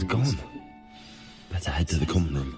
It's gone. Better head to the common room.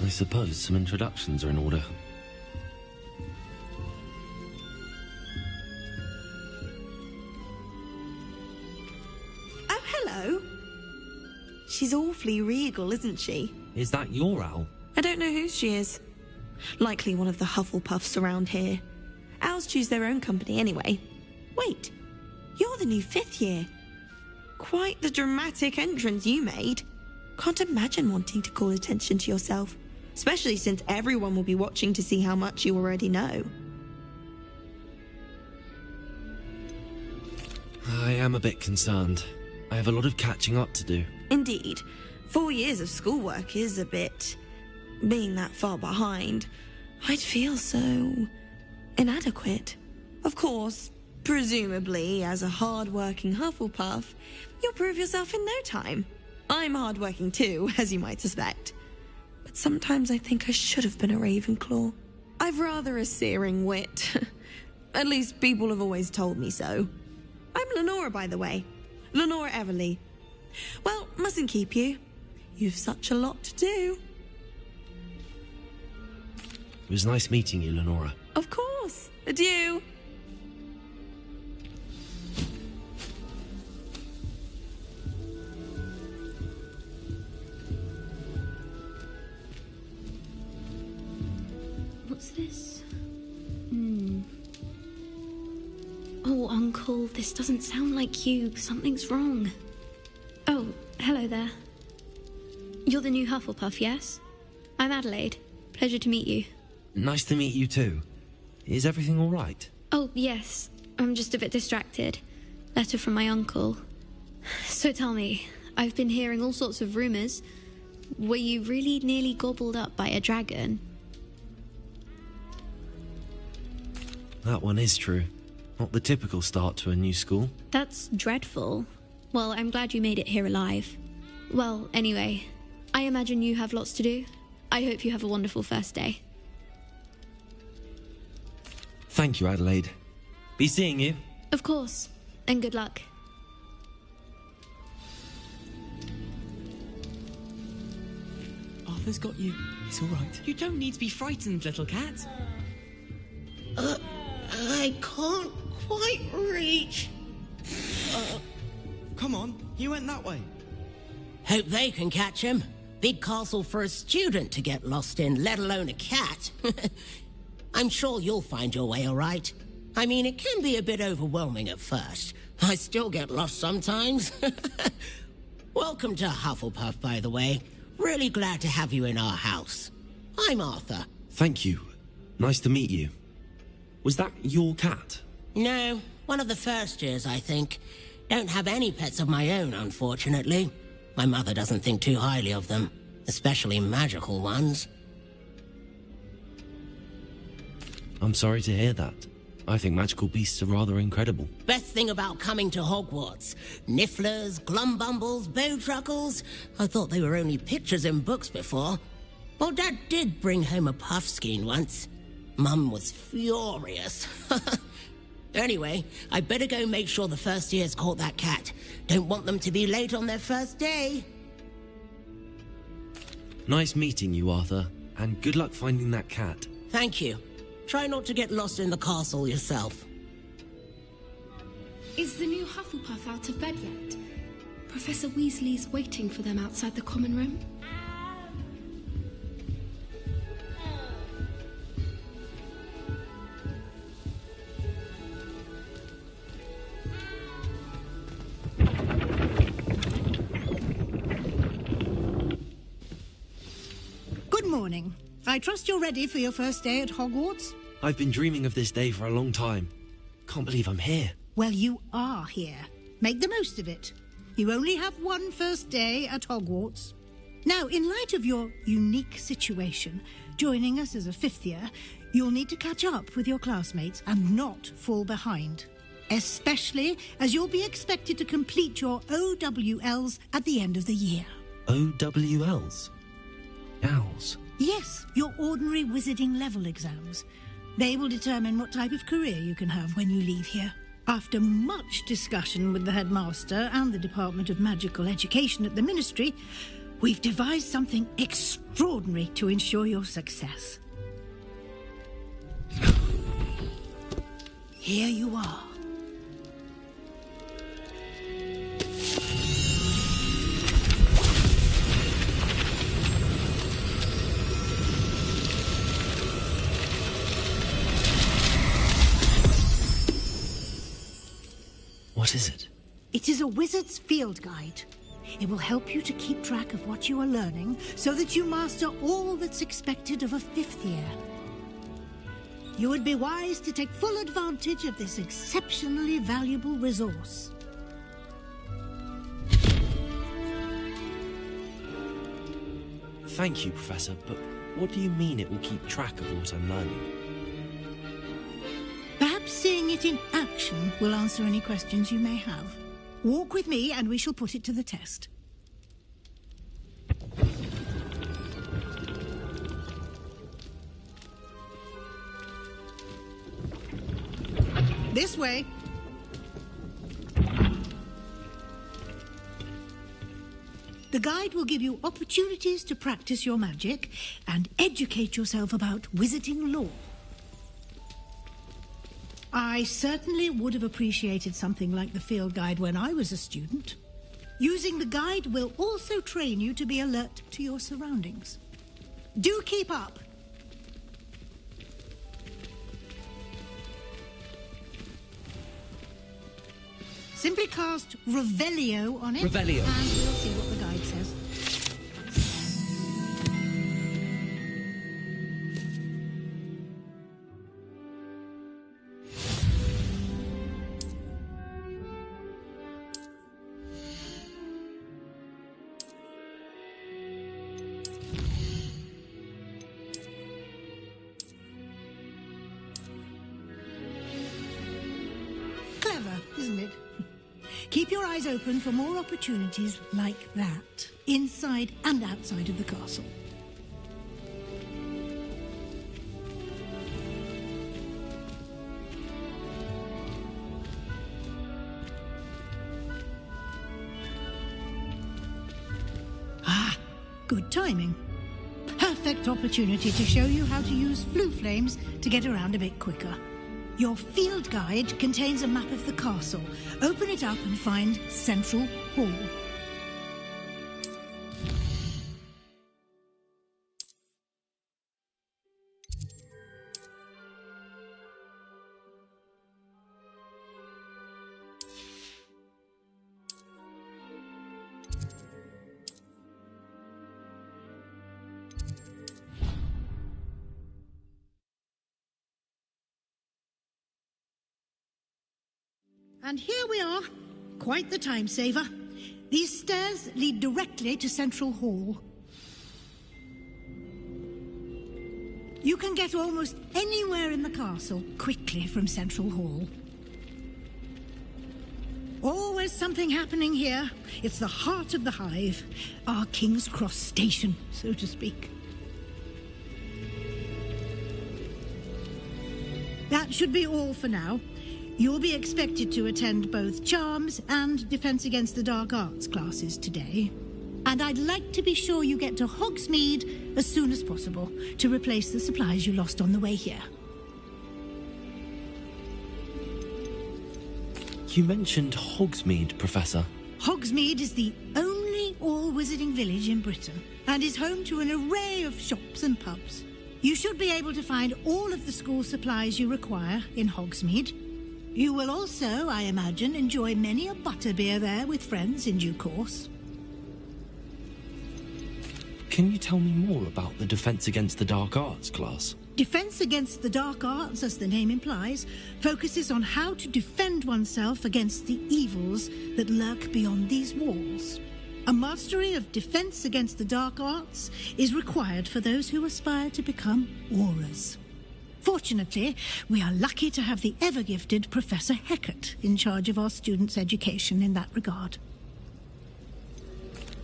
I suppose some introductions are in order. Oh, hello. She's awfully regal, isn't she? Is that your owl? I don't know who she is. Likely one of the Hufflepuffs around here. Owls choose their own company anyway. Wait, you're the new 5th year. Quite the dramatic entrance you made. Can't imagine wanting to call attention to yourself, especially since everyone will be watching to see how much you already know. I am a bit concerned. I have a lot of catching up to do. Indeed. 4 years of schoolwork is a bit... Being that far behind, I'd feel so... inadequate. Of course, presumably, as a hard-working Hufflepuff, you'll prove yourself in no time. I'm hard-working too, as you might suspect. But sometimes I think I should have been a Ravenclaw. I've rather a searing wit. At least people have always told me so. I'm Lenora, by the way. Lenora Everly. Well, mustn't keep you. You've such a lot to do. It was nice meeting you, Lenora. Of course. Adieu. What's this? Oh, Uncle, this doesn't sound like you. Something's wrong. Oh, hello there. You're the new Hufflepuff, yes? I'm Adelaide. Pleasure to meet you. Nice to meet you too. Is everything all right? Oh, yes. I'm just a bit distracted. Letter from my uncle. So tell me, I've been hearing all sorts of rumours. Were you really nearly gobbled up by a dragon? That one is true. Not the typical start to a new school. That's dreadful. Well, I'm glad you made it here alive. Well, anyway, I imagine you have lots to do. I hope you have a wonderful first day. Thank you, Adelaide. Be seeing you. Of course, and good luck. Arthur's got you. It's all right. You don't need to be frightened, little cat. I can't quite reach. Come on, he went that way. Hope they can catch him. Big castle for a student to get lost in, let alone a cat. I'm sure you'll find your way all right. I mean, it can be a bit overwhelming at first. I still get lost sometimes. Welcome to Hufflepuff, by the way. Really glad to have you in our house. I'm Arthur. Thank you. Nice to meet you. Was that your cat? No, one of the first years, I think. Don't have any pets of my own, unfortunately. My mother doesn't think too highly of them, especially magical ones. I'm sorry to hear that. I think magical beasts are rather incredible. Best thing about coming to Hogwarts. Nifflers, glumbumbles, bowtruckles. I thought they were only pictures in books before. Well, Dad did bring home a puffskein once. Mum was furious. Anyway, I better go make sure the first years caught that cat. Don't want them to be late on their first day. Nice meeting you, Arthur. And good luck finding that cat. Thank you. Try not to get lost in the castle yourself. Is the new Hufflepuff out of bed yet? Professor Weasley's waiting for them outside the common room. morning. I trust you're ready for your first day at Hogwarts? I've been dreaming of this day for a long time. Can't believe I'm here. Well, you are here. Make the most of it. You only have one first day at Hogwarts. Now, in light of your unique situation, joining us as a fifth year, you'll need to catch up with your classmates and not fall behind. Especially as you'll be expected to complete your O.W.L.s at the end of the year. O.W.L.s? Owls? Yes, your ordinary wizarding level exams. They will determine what type of career you can have when you leave here. After much discussion with the headmaster and the Department of Magical Education at the Ministry, we've devised something extraordinary to ensure your success. Here you are. What is it? It is a wizard's field guide. It will help you to keep track of what you are learning so that you master all that's expected of a fifth year. You would be wise to take full advantage of this exceptionally valuable resource. Thank you, Professor, but what do you mean it will keep track of what I'm learning? Perhaps seeing it in action will answer any questions you may have. Walk with me and we shall put it to the test. This way. The guide will give you opportunities to practice your magic and educate yourself about wizarding lore. I certainly would have appreciated something like the field guide when I was a student. Using the guide will also train you to be alert to your surroundings. Do keep up! Simply cast Revelio on it. Revelio. And we'll see what the guide says. Clever, isn't it? Keep your eyes open for more opportunities like that, inside and outside of the castle. Ah, good timing. Perfect opportunity to show you how to use Floo flames to get around a bit quicker. Your field guide contains a map of the castle. Open it up and find Central Hall. And here we are. Quite the time saver. These stairs lead directly to Central Hall. You can get almost anywhere in the castle quickly from Central Hall. Always something happening here. It's the heart of the hive. Our King's Cross station, so to speak. That should be all for now. You'll be expected to attend both Charms and Defense Against the Dark Arts classes today. And I'd like to be sure you get to Hogsmeade as soon as possible to replace the supplies you lost on the way here. You mentioned Hogsmeade, Professor. Hogsmeade is the only all-wizarding village in Britain and is home to an array of shops and pubs. You should be able to find all of the school supplies you require in Hogsmeade. You will also, I imagine, enjoy many a butterbeer there with friends in due course. Can you tell me more about the Defense Against the Dark Arts class? Defense Against the Dark Arts, as the name implies, focuses on how to defend oneself against the evils that lurk beyond these walls. A mastery of Defense Against the Dark Arts is required for those who aspire to become Aurors. Fortunately, we are lucky to have the ever-gifted Professor Hecat in charge of our students' education in that regard.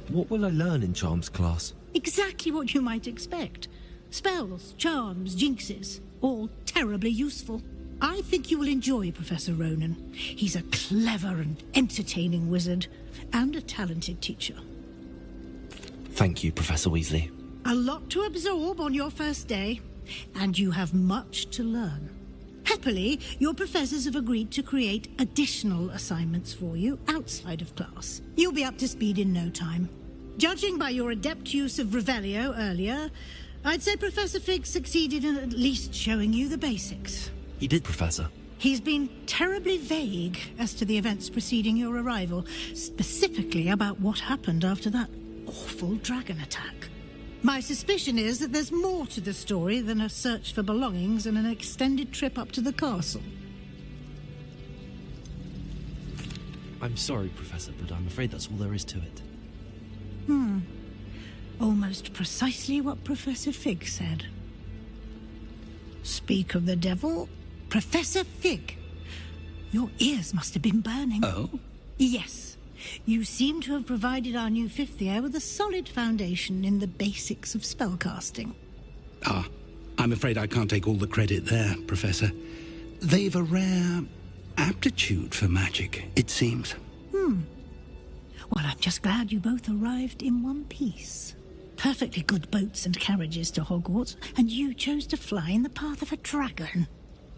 What will I learn in Charms class? Exactly what you might expect. Spells, charms, jinxes, all terribly useful. I think you will enjoy Professor Ronen. He's a clever and entertaining wizard, and a talented teacher. Thank you, Professor Weasley. A lot to absorb on your first day, and you have much to learn. Happily, your professors have agreed to create additional assignments for you outside of class. You'll be up to speed in no time. Judging by your adept use of Revelio earlier, I'd say Professor Fig succeeded in at least showing you the basics. He did, Professor. He's been terribly vague as to the events preceding your arrival, specifically about what happened after that awful dragon attack. My suspicion is that there's more to the story than a search for belongings and an extended trip up to the castle. I'm sorry, Professor, but I'm afraid that's all there is to it. Almost precisely what Professor Fig said. Speak of the devil, Professor Fig. Your ears must have been burning. Oh? Yes. You seem to have provided our new fifth year with a solid foundation in the basics of spellcasting. Ah, I'm afraid I can't take all the credit there, Professor. They've a rare aptitude for magic, it seems. Well, I'm just glad you both arrived in one piece. Perfectly good boats and carriages to Hogwarts, and you chose to fly in the path of a dragon.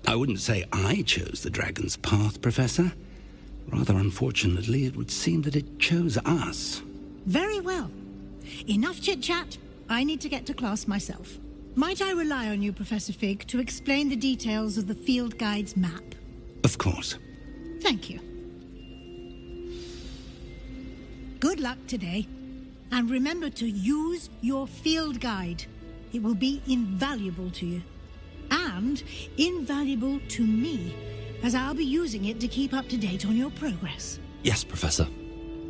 I wouldn't say I chose the dragon's path, Professor. Rather unfortunately, it would seem that it chose us. Very well. Enough chit-chat. I need to get to class myself. Might I rely on you, Professor Fig, to explain the details of the field guide's map? Of course. Thank you. Good luck today. And remember to use your field guide. It will be invaluable to you. And invaluable to me, as I'll be using it to keep up to date on your progress. Yes, Professor.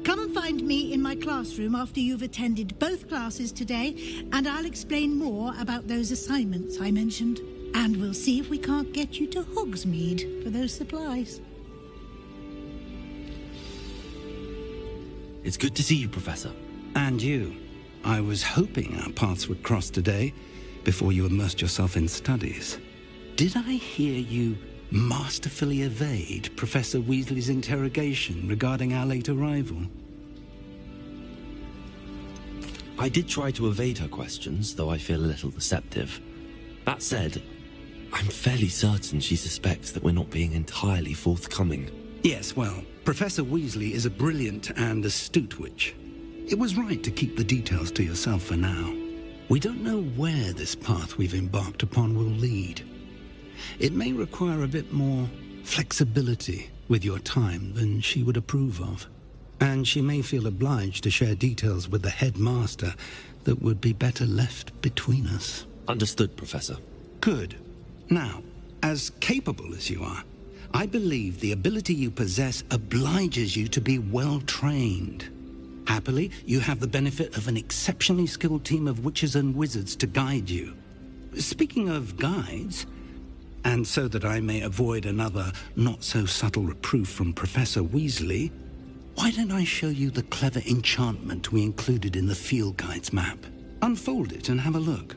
Come and find me in my classroom after you've attended both classes today, and I'll explain more about those assignments I mentioned. And we'll see if we can't get you to Hogsmeade for those supplies. It's good to see you, Professor. And you. I was hoping our paths would cross today, before you immersed yourself in studies. Did I hear you masterfully evade Professor Weasley's interrogation regarding our late arrival? I did try to evade her questions, though I feel a little deceptive. That said, I'm fairly certain she suspects that we're not being entirely forthcoming. Yes, well, Professor Weasley is a brilliant and astute witch. It was right to keep the details to yourself for now. We don't know where this path we've embarked upon will lead. It may require a bit more flexibility with your time than she would approve of. And she may feel obliged to share details with the headmaster that would be better left between us. Understood, Professor. Good. Now, as capable as you are, I believe the ability you possess obliges you to be well trained. Happily, you have the benefit of an exceptionally skilled team of witches and wizards to guide you. Speaking of guides, and so that I may avoid another not-so-subtle reproof from Professor Weasley, why don't I show you the clever enchantment we included in the field guide's map? Unfold it and have a look.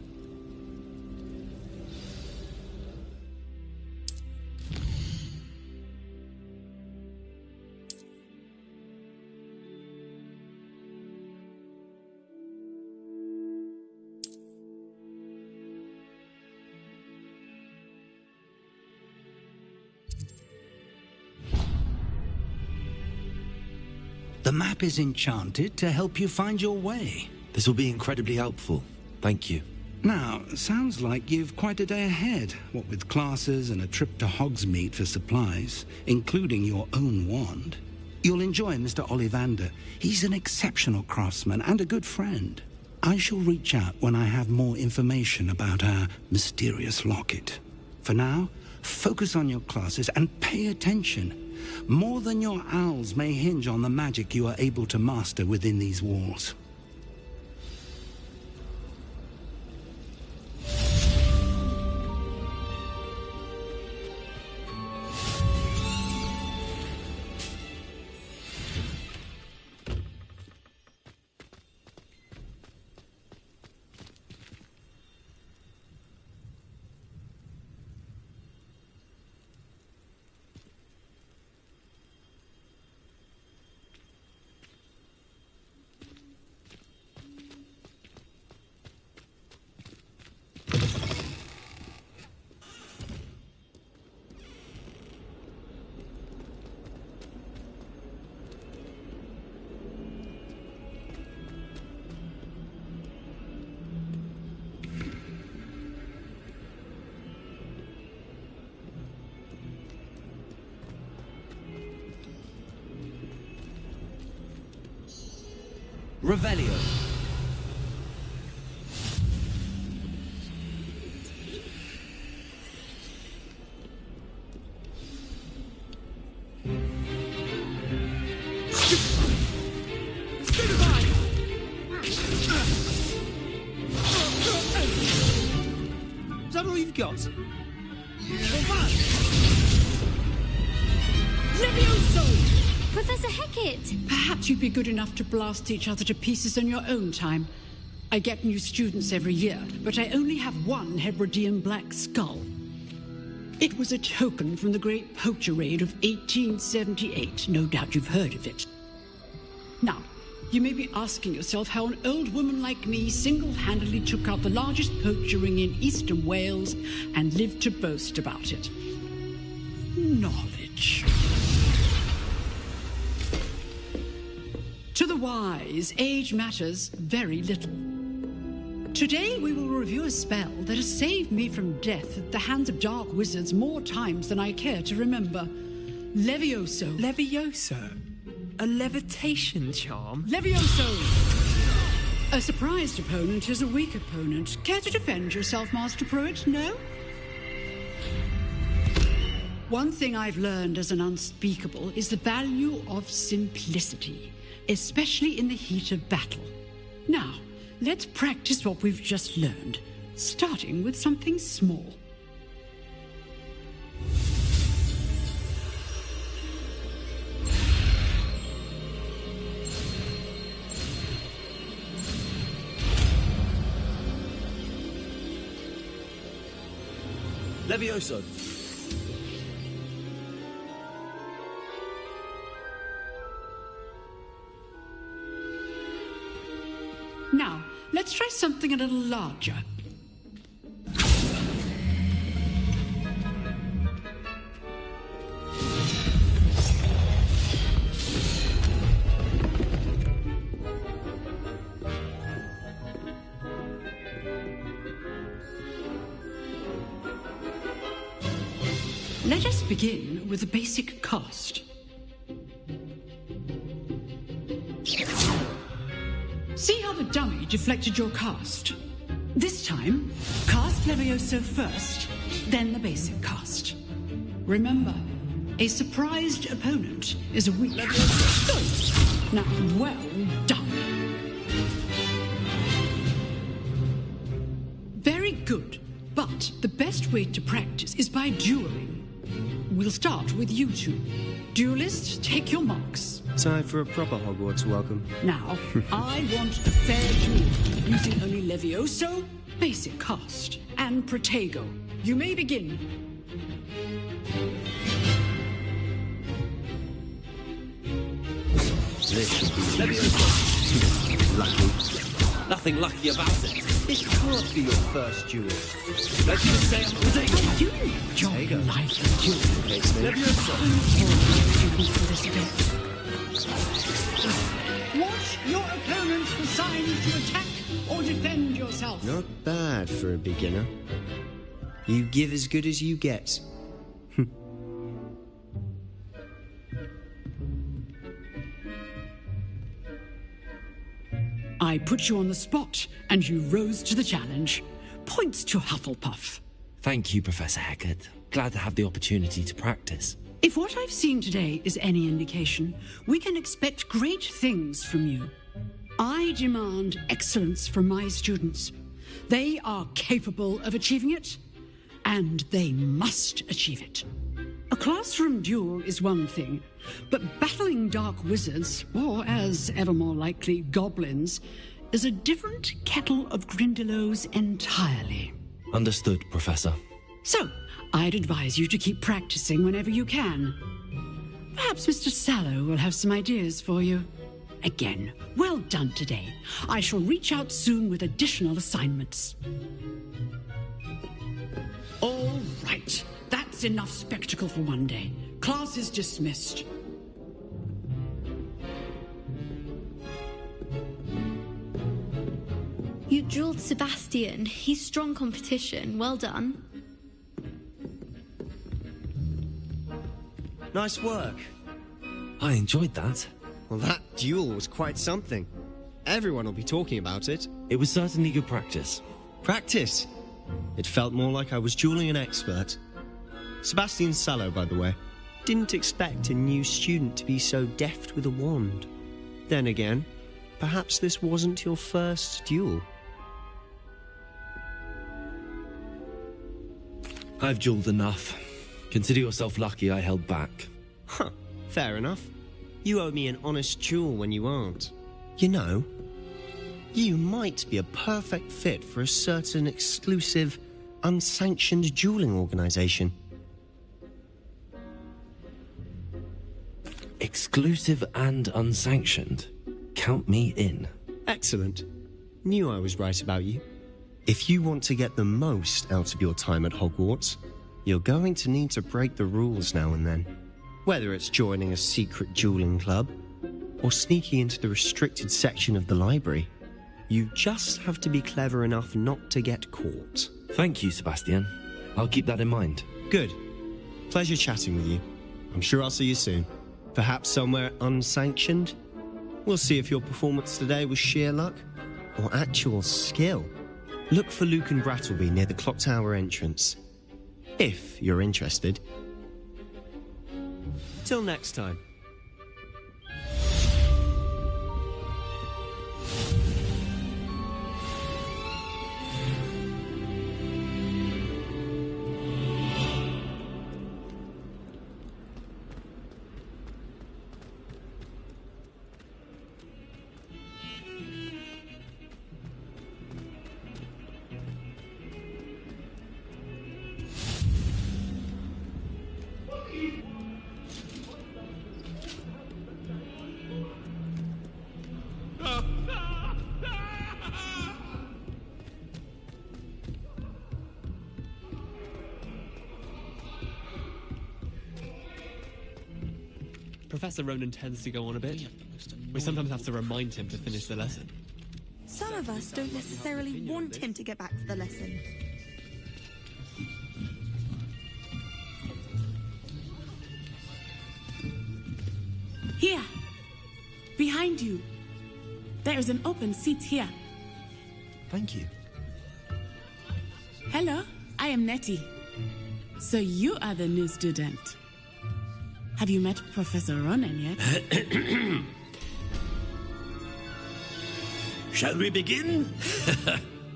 The map is enchanted to help you find your way. This will be incredibly helpful. Thank you. Now, sounds like you've quite a day ahead, what with classes and a trip to Hogsmeade for supplies, including your own wand. You'll enjoy Mr. Ollivander. He's an exceptional craftsman and a good friend. I shall reach out when I have more information about our mysterious locket. For now, focus on your classes and pay attention. More than your owls may hinge on the magic you are able to master within these walls. Revelio. Is that all you've got? Levioso! Professor Hecat! Perhaps you'd be good enough to blast each other to pieces on your own time. I get new students every year, but I only have one Hebridean black skull. It was a token from the Great Poacher Raid of 1878. No doubt you've heard of it. Now, you may be asking yourself how an old woman like me single-handedly took out the largest poacher ring in eastern Wales and lived to boast about it. Knowledge. To the wise, age matters very little. Today we will review a spell that has saved me from death at the hands of dark wizards more times than I care to remember. Levioso. Levioso? A levitation charm? Levioso! A surprised opponent is a weak opponent. Care to defend yourself, Master Pruitt? No? One thing I've learned as an unspeakable is the value of simplicity, especially in the heat of battle. Now, let's practice what we've just learned, starting with something small. Levioso. Now, let's try something a little larger. Let us begin with the basic cast. See how the dummy deflected your cast? This time, cast Levioso first, then the basic cast. Remember, a surprised opponent is a weak... Levioso. Now, well done. Very good, but the best way to practice is by dueling. We'll start with you two. Duelists, take your marks. Time for a proper Hogwarts welcome. Now, I want a fair duel, using only Levioso, basic cast, and Protego. You may begin. This should be Levioso. Lucky. Nothing lucky about it. It can't be your first duel. Let's just say I'm Protego. You enjoy life and duel. Levioso. Watch your opponent for signs to attack or defend yourself. Not bad for a beginner. You give as good as you get. I put you on the spot, and you rose to the challenge. Points to Hufflepuff. Thank you, Professor Hecat. Glad to have the opportunity to practice. If what I've seen today is any indication, we can expect great things from you. I demand excellence from my students. They are capable of achieving it, and they must achieve it. A classroom duel is one thing, but battling dark wizards, or as ever more likely, goblins, is a different kettle of Grindylows entirely. Understood, Professor. So, I'd advise you to keep practicing whenever you can. Perhaps Mr. Sallow will have some ideas for you. Again, well done today. I shall reach out soon with additional assignments. All right. That's enough spectacle for one day. Class is dismissed. You drilled Sebastian. He's strong competition. Well done. Nice work. I enjoyed that. Well, that duel was quite something. Everyone will be talking about it. It was certainly good practice. Practice? It felt more like I was dueling an expert. Sebastian Sallow, by the way. Didn't expect a new student to be so deft with a wand. Then again, perhaps this wasn't your first duel. I've duelled enough. Consider yourself lucky I held back. Huh, fair enough. You owe me an honest duel when you aren't. You know, you might be a perfect fit for a certain exclusive, unsanctioned dueling organization. Exclusive and unsanctioned. Count me in. Excellent. Knew I was right about you. If you want to get the most out of your time at Hogwarts, you're going to need to break the rules now and then. Whether it's joining a secret dueling club, or sneaking into the restricted section of the library, you just have to be clever enough not to get caught. Thank you, Sebastian. I'll keep that in mind. Good. Pleasure chatting with you. I'm sure I'll see you soon. Perhaps somewhere unsanctioned? We'll see if your performance today was sheer luck or actual skill. Look for Luke and Brattleby near the clock tower entrance. If you're interested. Till next time. Professor Ronen tends to go on a bit. We sometimes have to remind him to finish the lesson. Some of us don't necessarily want him to get back to the lesson. Here, behind you. There is an open seat here. Thank you. Hello, I am Nattie. So you are the new student. Have you met Professor Ronen yet? Shall we begin?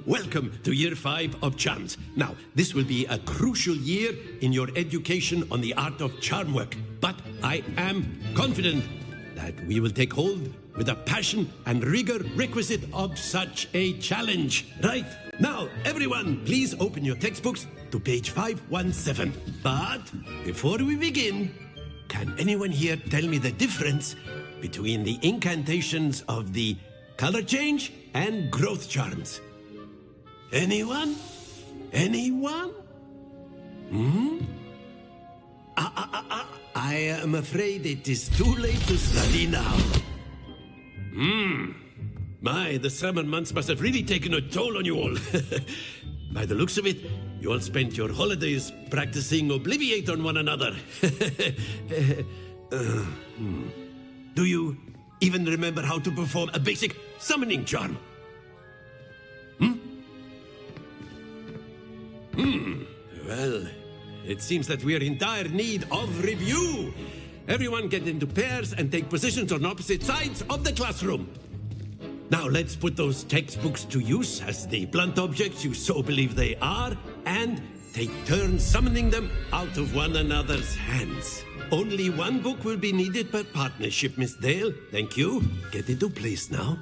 Welcome to Year 5 of Charms. Now, this will be a crucial year in your education on the art of charm work. But I am confident that we will take hold with the passion and rigor requisite of such a challenge. Right, now, everyone, please open your textbooks to page 517. But before we begin, can anyone here tell me the difference between the incantations of the color change and growth charms? Anyone? Anyone? I am afraid it is too late to study now. My, the summer months must have really taken a toll on you all. By the looks of it, you all spent your holidays practicing Obliviate on one another. Do you even remember how to perform a basic summoning charm. Well, it seems that we are in dire need of review. Everyone get into pairs and take positions on opposite sides of the classroom. Now let's put those textbooks to use as the blunt objects you so believe they are, and take turns summoning them out of one another's hands. Only one book will be needed per partnership, Miss Dale. Thank you. Get into place now.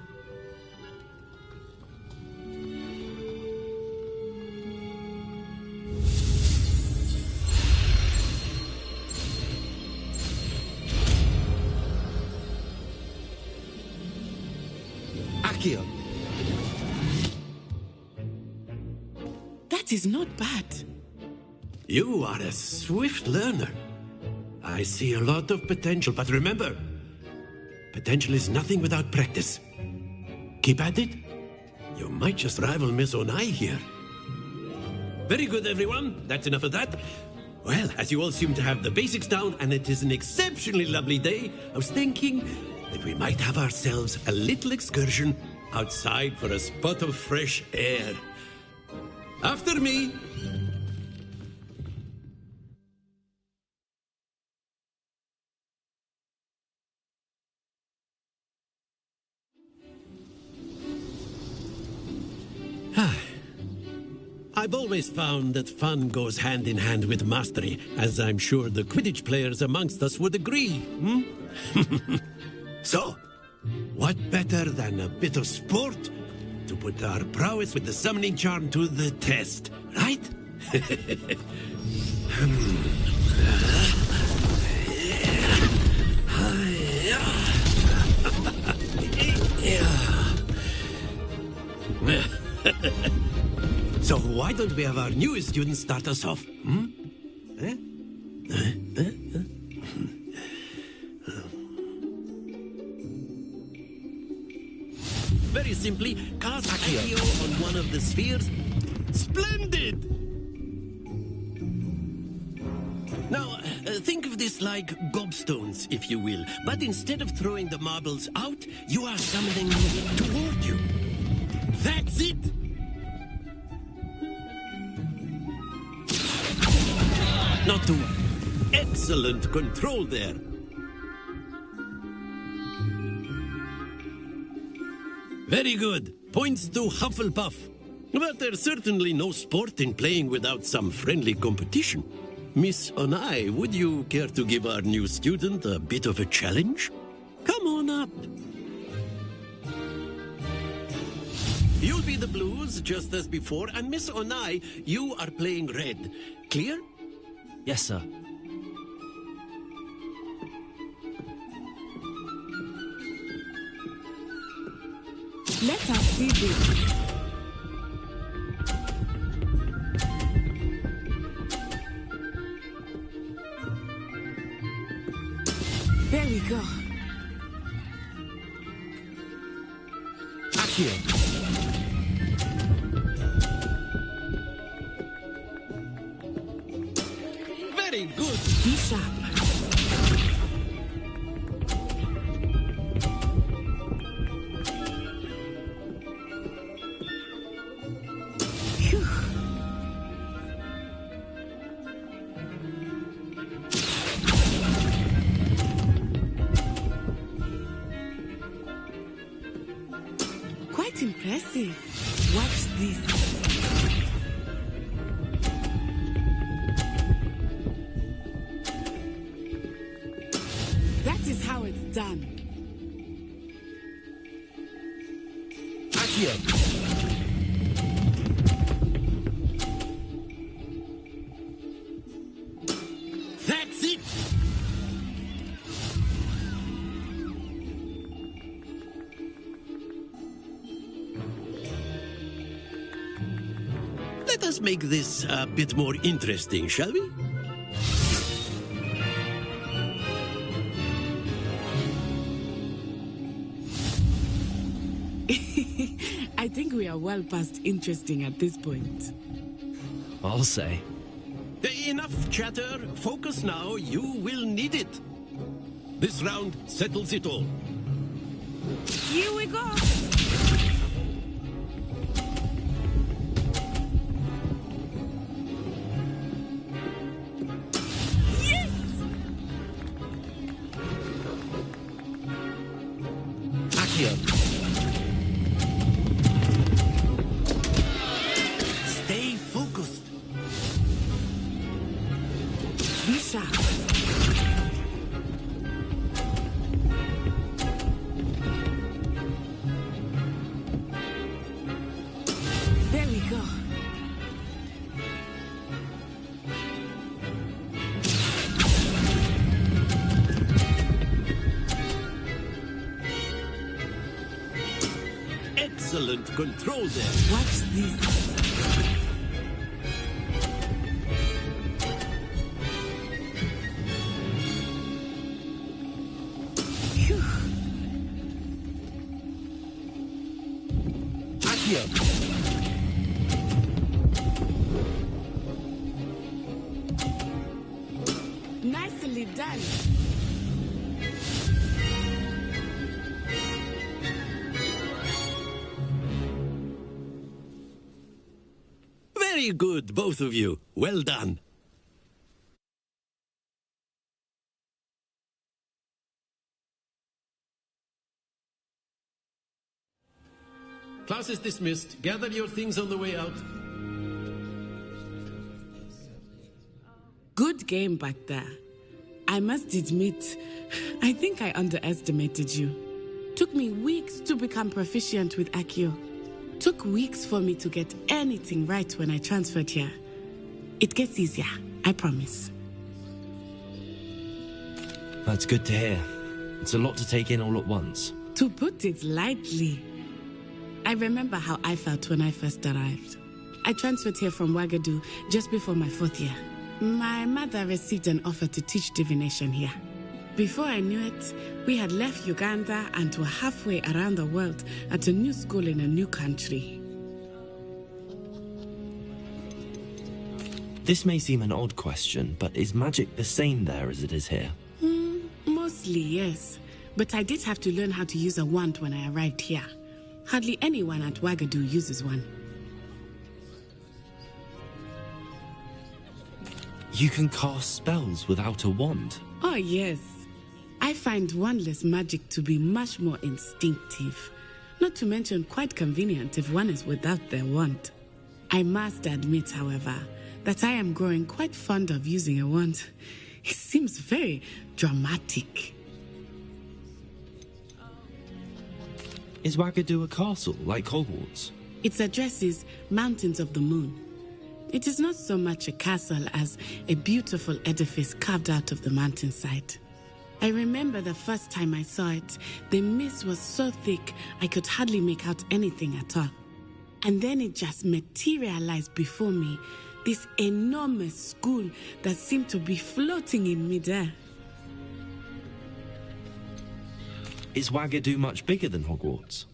Akio. That is not bad. You are a swift learner. I see a lot of potential, but remember, potential is nothing without practice. Keep at it. You might just rival Miss Onai here. Very good, everyone. That's enough of that. Well, as you all seem to have the basics down, and it is an exceptionally lovely day, I was thinking that we might have ourselves a little excursion outside for a spot of fresh air. After me. I've always found that fun goes hand in hand with mastery, as I'm sure the Quidditch players amongst us would agree. So, what better than a bit of sport to put our prowess with the summoning charm to the test, right? So why don't we have our newest student start us off? Very simply, cast Accio on one of the spheres. Splendid! Now, think of this like gobstones, if you will. But instead of throwing the marbles out, you are summoning them toward you. That's it! Not to worry. Excellent control there. Very good. Points to Hufflepuff. But there's certainly no sport in playing without some friendly competition. Miss Onai, would you care to give our new student a bit of a challenge? Come on up. You'll be the blues, just as before, and Miss Onai, you are playing red. Clear? Yes, sir. Let us see this. There we go. Accio. Very good. Be sharp. Quite impressive. Watch this. That is how it's done. Accio. That's it. Let us make this a bit more interesting, shall we? I think we are well past interesting at this point. I'll say. Enough chatter. Focus now. You will need it. This round settles it all. Here we go. we go. Excellent control there. Watch this. Nicely done. Very good, both of you. Well done. Class is dismissed. Gather your things on the way out. Good game back there. I must admit, I think I underestimated you. Took me weeks to become proficient with Accio. Took weeks for me to get anything right when I transferred here. It gets easier, I promise. That's good to hear. It's a lot to take in all at once. To put it lightly, I remember how I felt when I first arrived. I transferred here from Wagadu just before my 4th year. My mother received an offer to teach divination here. Before I knew it, we had left Uganda and were halfway around the world at a new school in a new country. This may seem an odd question, but is magic the same there as it is here? Mostly, yes. But I did have to learn how to use a wand when I arrived here. Hardly anyone at Wagadu uses one. You can cast spells without a wand? Oh, yes. I find wandless magic to be much more instinctive. Not to mention quite convenient if one is without their wand. I must admit, however, that I am growing quite fond of using a wand. It seems very dramatic. Is Wagadu a castle, like Hogwarts? Its address is Mountains of the Moon. It is not so much a castle as a beautiful edifice carved out of the mountainside. I remember the first time I saw it, the mist was so thick I could hardly make out anything at all. And then it just materialized before me, this enormous school that seemed to be floating in midair. Is Wagadu much bigger than Hogwarts?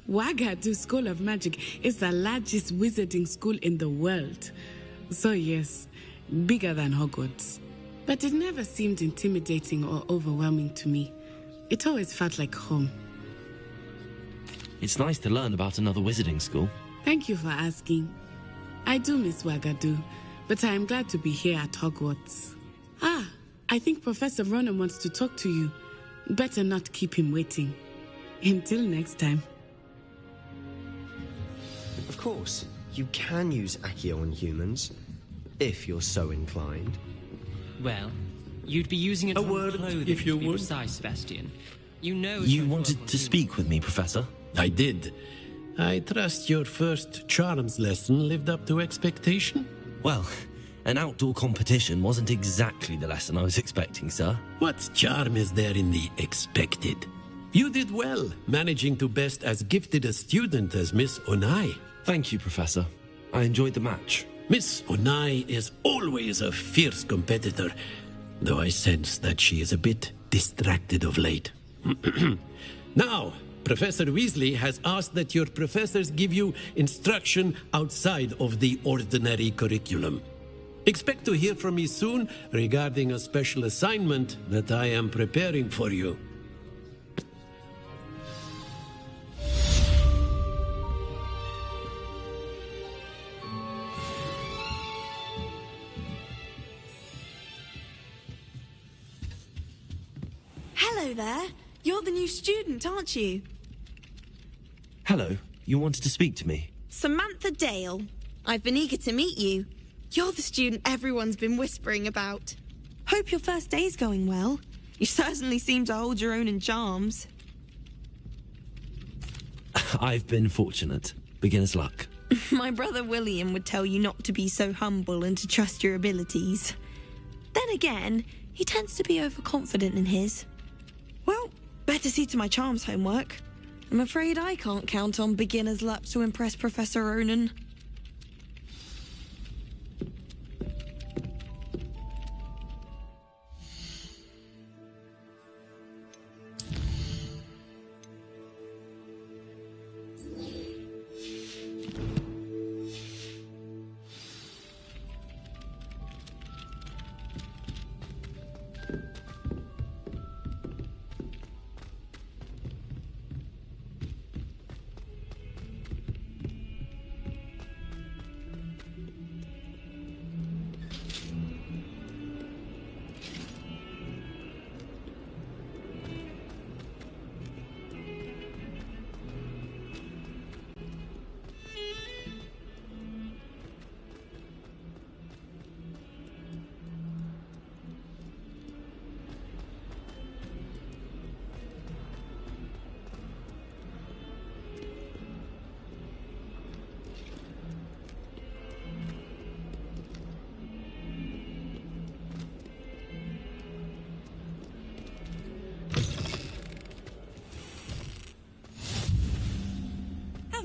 Wagadu School of Magic is the largest wizarding school in the world. So yes, bigger than Hogwarts. But it never seemed intimidating or overwhelming to me. It always felt like home. It's nice to learn about another wizarding school. Thank you for asking. I do miss Wagadu, but I am glad to be here at Hogwarts. Ah, I think Professor Ronen wants to talk to you. Better not keep him waiting. Until next time. Of course, you can use Accio on humans, if you're so inclined. Well, you'd be using it A on word, clothing, if you to be would. precise, Sebastian. You know... You wanted to speak with me, Professor? I did. I trust your first charms lesson lived up to expectation? Well, an outdoor competition wasn't exactly the lesson I was expecting, sir. What charm is there in the expected? You did well, managing to best as gifted a student as Miss Onai. Thank you, Professor. I enjoyed the match. Miss Onai is always a fierce competitor, though I sense that she is a bit distracted of late. Now, Professor Weasley has asked that your professors give you instruction outside of the ordinary curriculum. Expect to hear from me soon regarding a special assignment that I am preparing for you. Hello there. You're the new student, aren't you? Hello, you wanted to speak to me? Samantha Dale. I've been eager to meet you. You're the student everyone's been whispering about. Hope your first day's going well. You certainly seem to hold your own in charms. I've been fortunate. Beginner's luck. My brother William would tell you not to be so humble and to trust your abilities. Then again, he tends to be overconfident in his. Well, better see to my charms homework. I'm afraid I can't count on beginner's luck to impress Professor Ronen.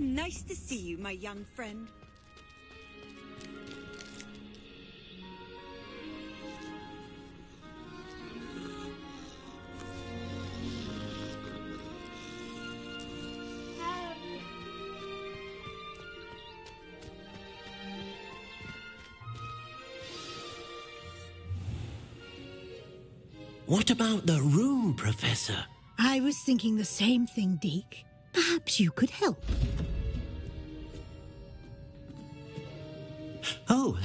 Nice to see you, my young friend. What about the room, Professor? I was thinking the same thing, Deke. Perhaps you could help. Oh,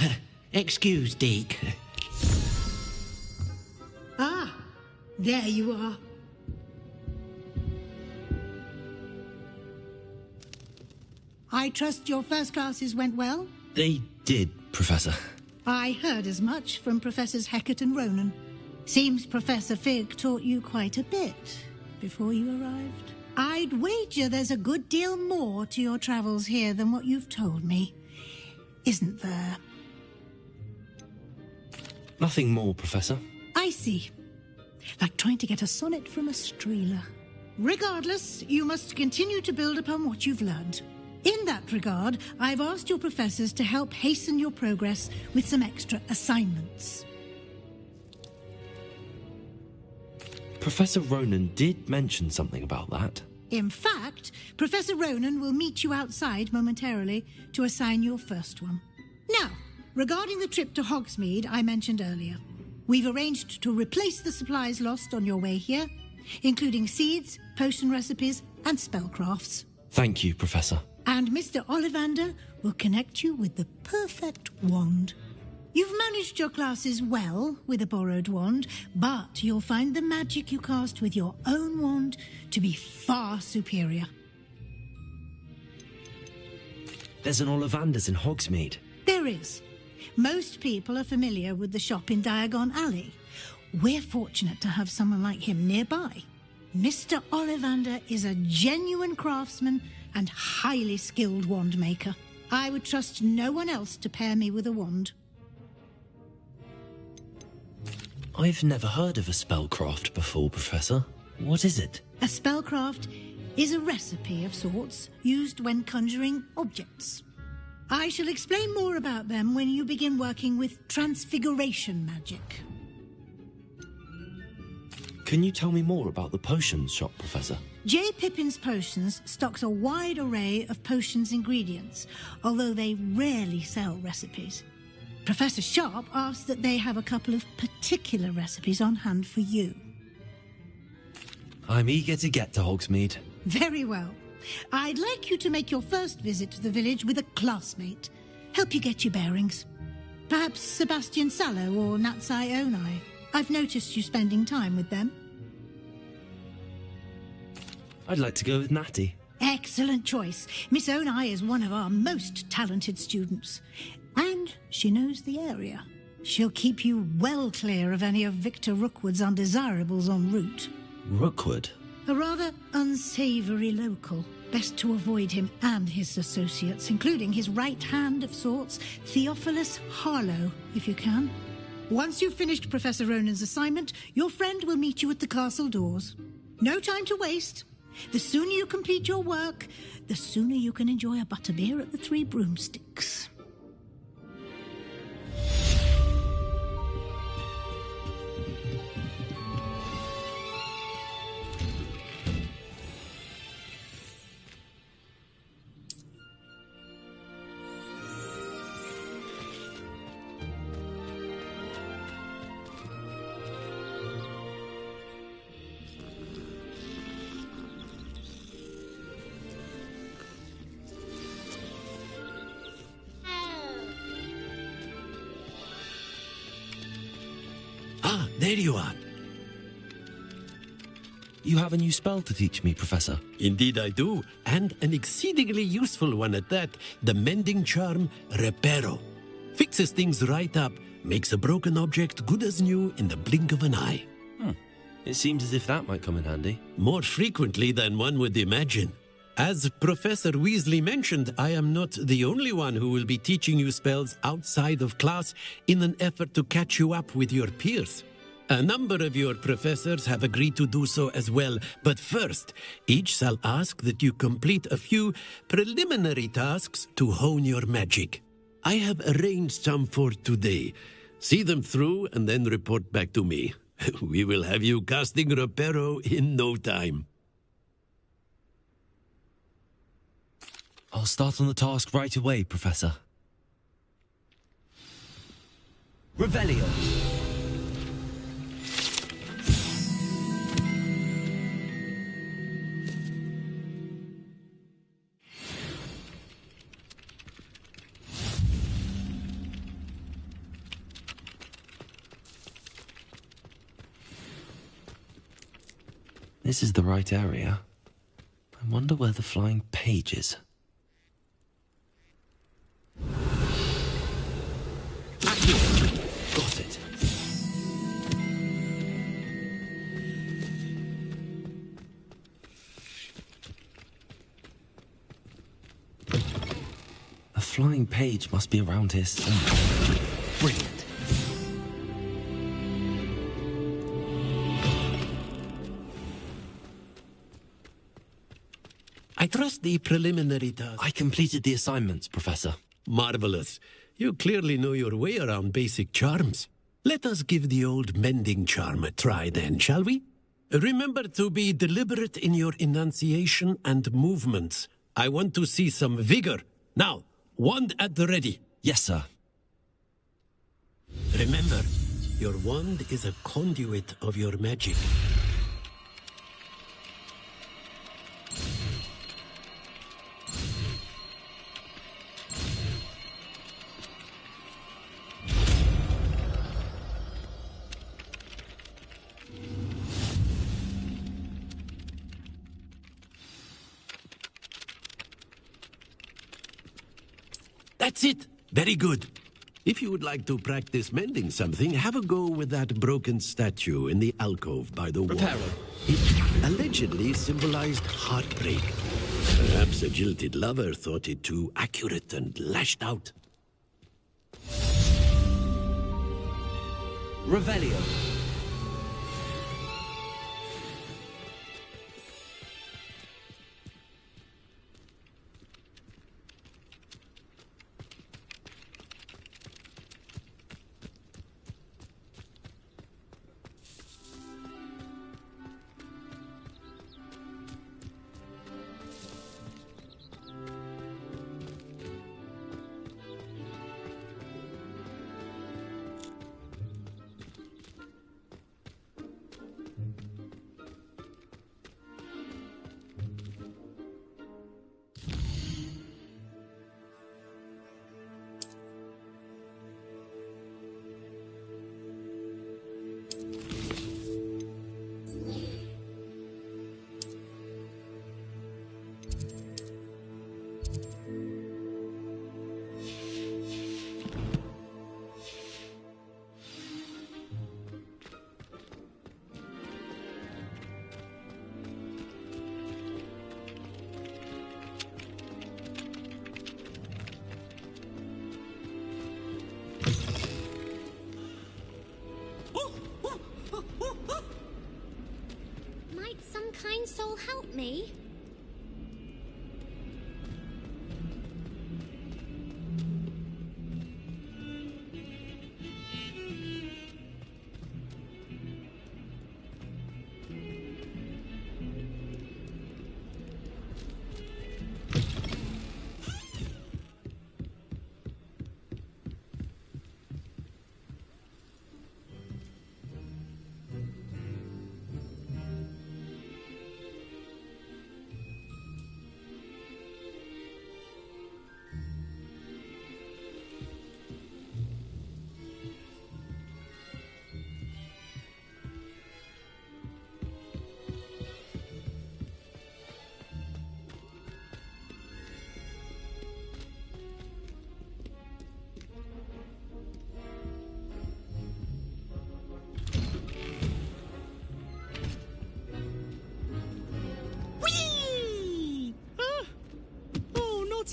excuse, Deke. Ah, there you are. I trust your first classes went well? They did, Professor. I heard as much from Professors Hecat and Ronen. Seems Professor Fig taught you quite a bit before you arrived. I'd wager there's a good deal more to your travels here than what you've told me. Isn't there? Nothing more, Professor. I see. Like trying to get a sonnet from a streeler. Regardless, you must continue to build upon what you've learned. In that regard, I've asked your professors to help hasten your progress with some extra assignments. Professor Ronen did mention something about that. In fact, Professor Ronen will meet you outside momentarily to assign your first one. Now, regarding the trip to Hogsmeade I mentioned earlier, we've arranged to replace the supplies lost on your way here, including seeds, potion recipes, and spellcrafts. Thank you, Professor. And Mr. Ollivander will connect you with the perfect wand. You've managed your classes well with a borrowed wand, but you'll find the magic you cast with your own wand to be far superior. There's an Ollivander's in Hogsmeade. There is. Most people are familiar with the shop in Diagon Alley. We're fortunate to have someone like him nearby. Mr. Ollivander is a genuine craftsman and highly skilled wand maker. I would trust no one else to pair me with a wand. I've never heard of a spellcraft before, Professor. What is it? A spellcraft is a recipe of sorts used when conjuring objects. I shall explain more about them when you begin working with transfiguration magic. Can you tell me more about the potions shop, Professor? J. Pippin's Potions stocks a wide array of potions ingredients, although they rarely sell recipes. Professor Sharp asked that they have a couple of particular recipes on hand for you. I'm eager to get to Hogsmeade. Very well. I'd like you to make your first visit to the village with a classmate. Help you get your bearings. Perhaps Sebastian Sallow or Natsai Onai. I've noticed you spending time with them. I'd like to go with Nattie. Excellent choice. Miss Onai is one of our most talented students. And she knows the area. She'll keep you well clear of any of Victor Rookwood's undesirables en route. Rookwood? A rather unsavoury local. Best to avoid him and his associates, including his right hand of sorts, Theophilus Harlow, if you can. Once you've finished Professor Ronen's assignment, your friend will meet you at the castle doors. No time to waste. The sooner you complete your work, the sooner you can enjoy a butterbeer at the Three Broomsticks. There you are. You have a new spell to teach me, Professor. Indeed I do, and an exceedingly useful one at that. The mending charm, Reparo. Fixes things right up, makes a broken object good as new in the blink of an eye. It seems as if that might come in handy. More frequently than one would imagine. As Professor Weasley mentioned, I am not the only one who will be teaching you spells outside of class in an effort to catch you up with your peers. A number of your professors have agreed to do so as well, but first, each shall ask that you complete a few preliminary tasks to hone your magic. I have arranged some for today. See them through and then report back to me. We will have you casting Reparo in no time. I'll start on the task right away, Professor. Revelio. This is the right area. I wonder where the flying page is. Got it. A flying page must be around here somewhere. Brilliant. I trust the preliminary task. I completed the assignments, Professor. Marvelous. You clearly know your way around basic charms. Let us give the old mending charm a try then, shall we? Remember to be deliberate in your enunciation and movements. I want to see some vigor. Now, wand at the ready. Yes, sir. Remember, your wand is a conduit of your magic. That's it. Very good. If you would like to practice mending something, have a go with that broken statue in the alcove by the wall. It allegedly symbolized heartbreak. Perhaps a jilted lover thought it too accurate and lashed out. Revelio. me.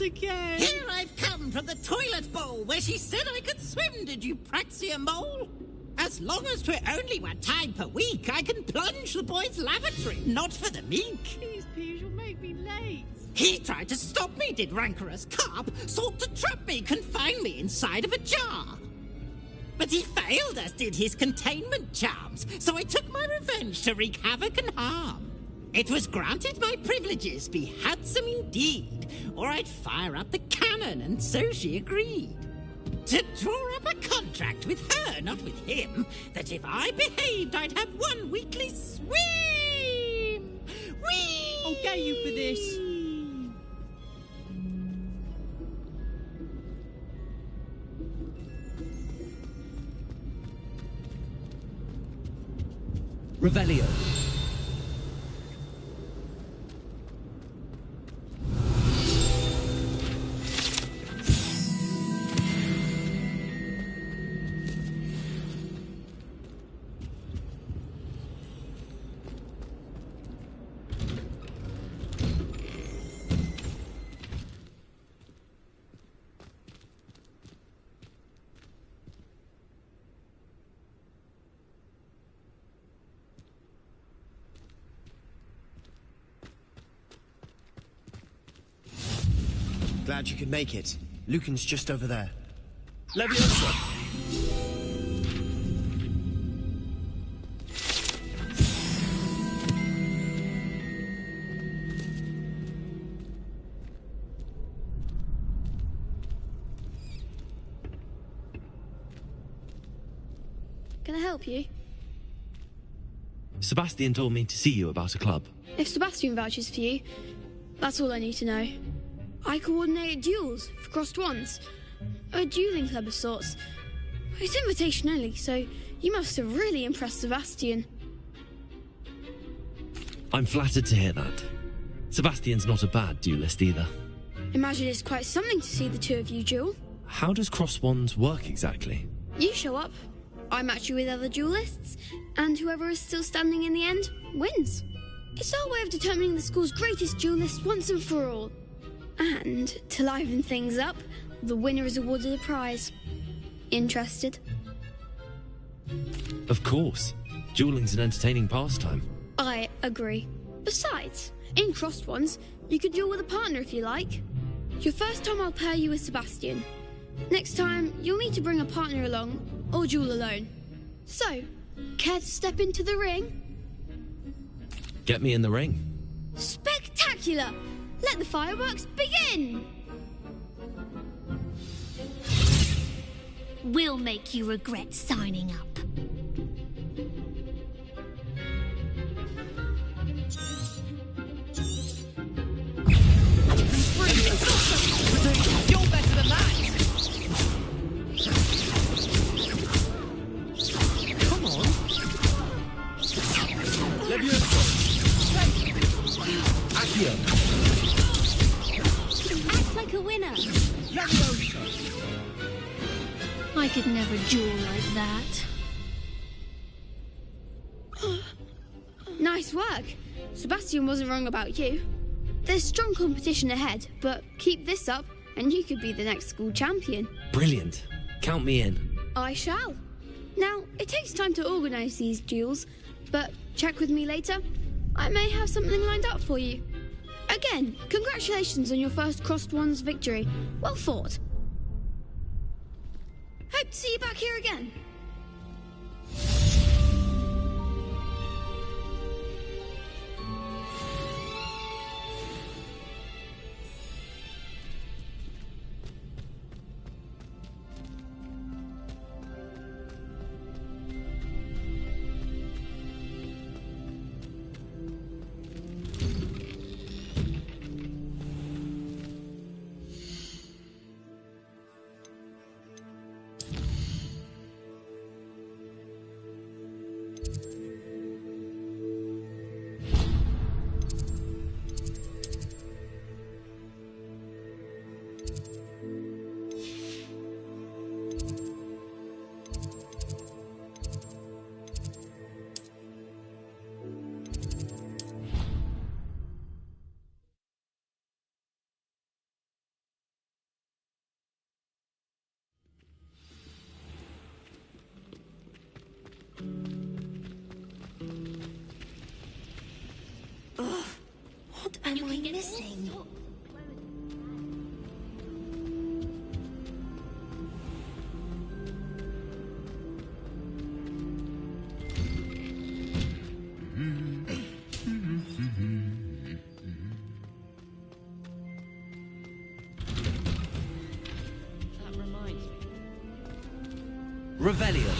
Again. Here I've come from the toilet bowl where she said I could swim, did you praxia mole? As long as 'twere only 1 time per week, I can plunge the boys' lavatory, not for the meek. Please, you'll make me late. He tried to stop me, did rancorous carp, sought to trap me, confine me inside of a jar. But he failed, as did his containment charms, so I took my revenge to wreak havoc and harm. It was granted my privileges be handsome indeed, or I'd fire up the cannon, and so she agreed. To draw up a contract with her, not with him, that if I behaved, I'd have 1 weekly swim! Whee! I'll get you for this. Revelio. Glad you could make it. Lucan's just over there. Leviosa! Can I help you? Sebastian told me to see you about a club. If Sebastian vouches for you, that's all I need to know. I coordinate duels for crossed wands. A dueling club of sorts. It's invitation only, so you must have really impressed Sebastian. I'm flattered to hear that. Sebastian's not a bad duelist either. Imagine it's quite something to see the two of you duel. How does cross wands work exactly? You show up, I match you with other duelists, and whoever is still standing in the end wins. It's our way of determining the school's greatest duelist once and for all. And, to liven things up, the winner is awarded a prize. Interested? Of course. Dueling's an entertaining pastime. I agree. Besides, in crossed ones, you could duel with a partner if you like. Your first time I'll pair you with Sebastian. Next time, you'll need to bring a partner along, or duel alone. So, care to step into the ring? Get me in the ring. Spectacular! Let the fireworks begin! We'll make you regret signing up. You're better than that! Come on! Leviosa! Accio! Act like a winner. Leviosa! I could never duel like that. Nice work. Sebastian wasn't wrong about you. There's strong competition ahead, but keep this up and you could be the next school champion. Brilliant. Count me in. I shall. Now, it takes time to organise these duels, but check with me later. I may have something lined up for you. Again, congratulations on your first Crossed Wands victory. Well fought. Hope to see you back here again. What am I missing? That reminds me. Revelio.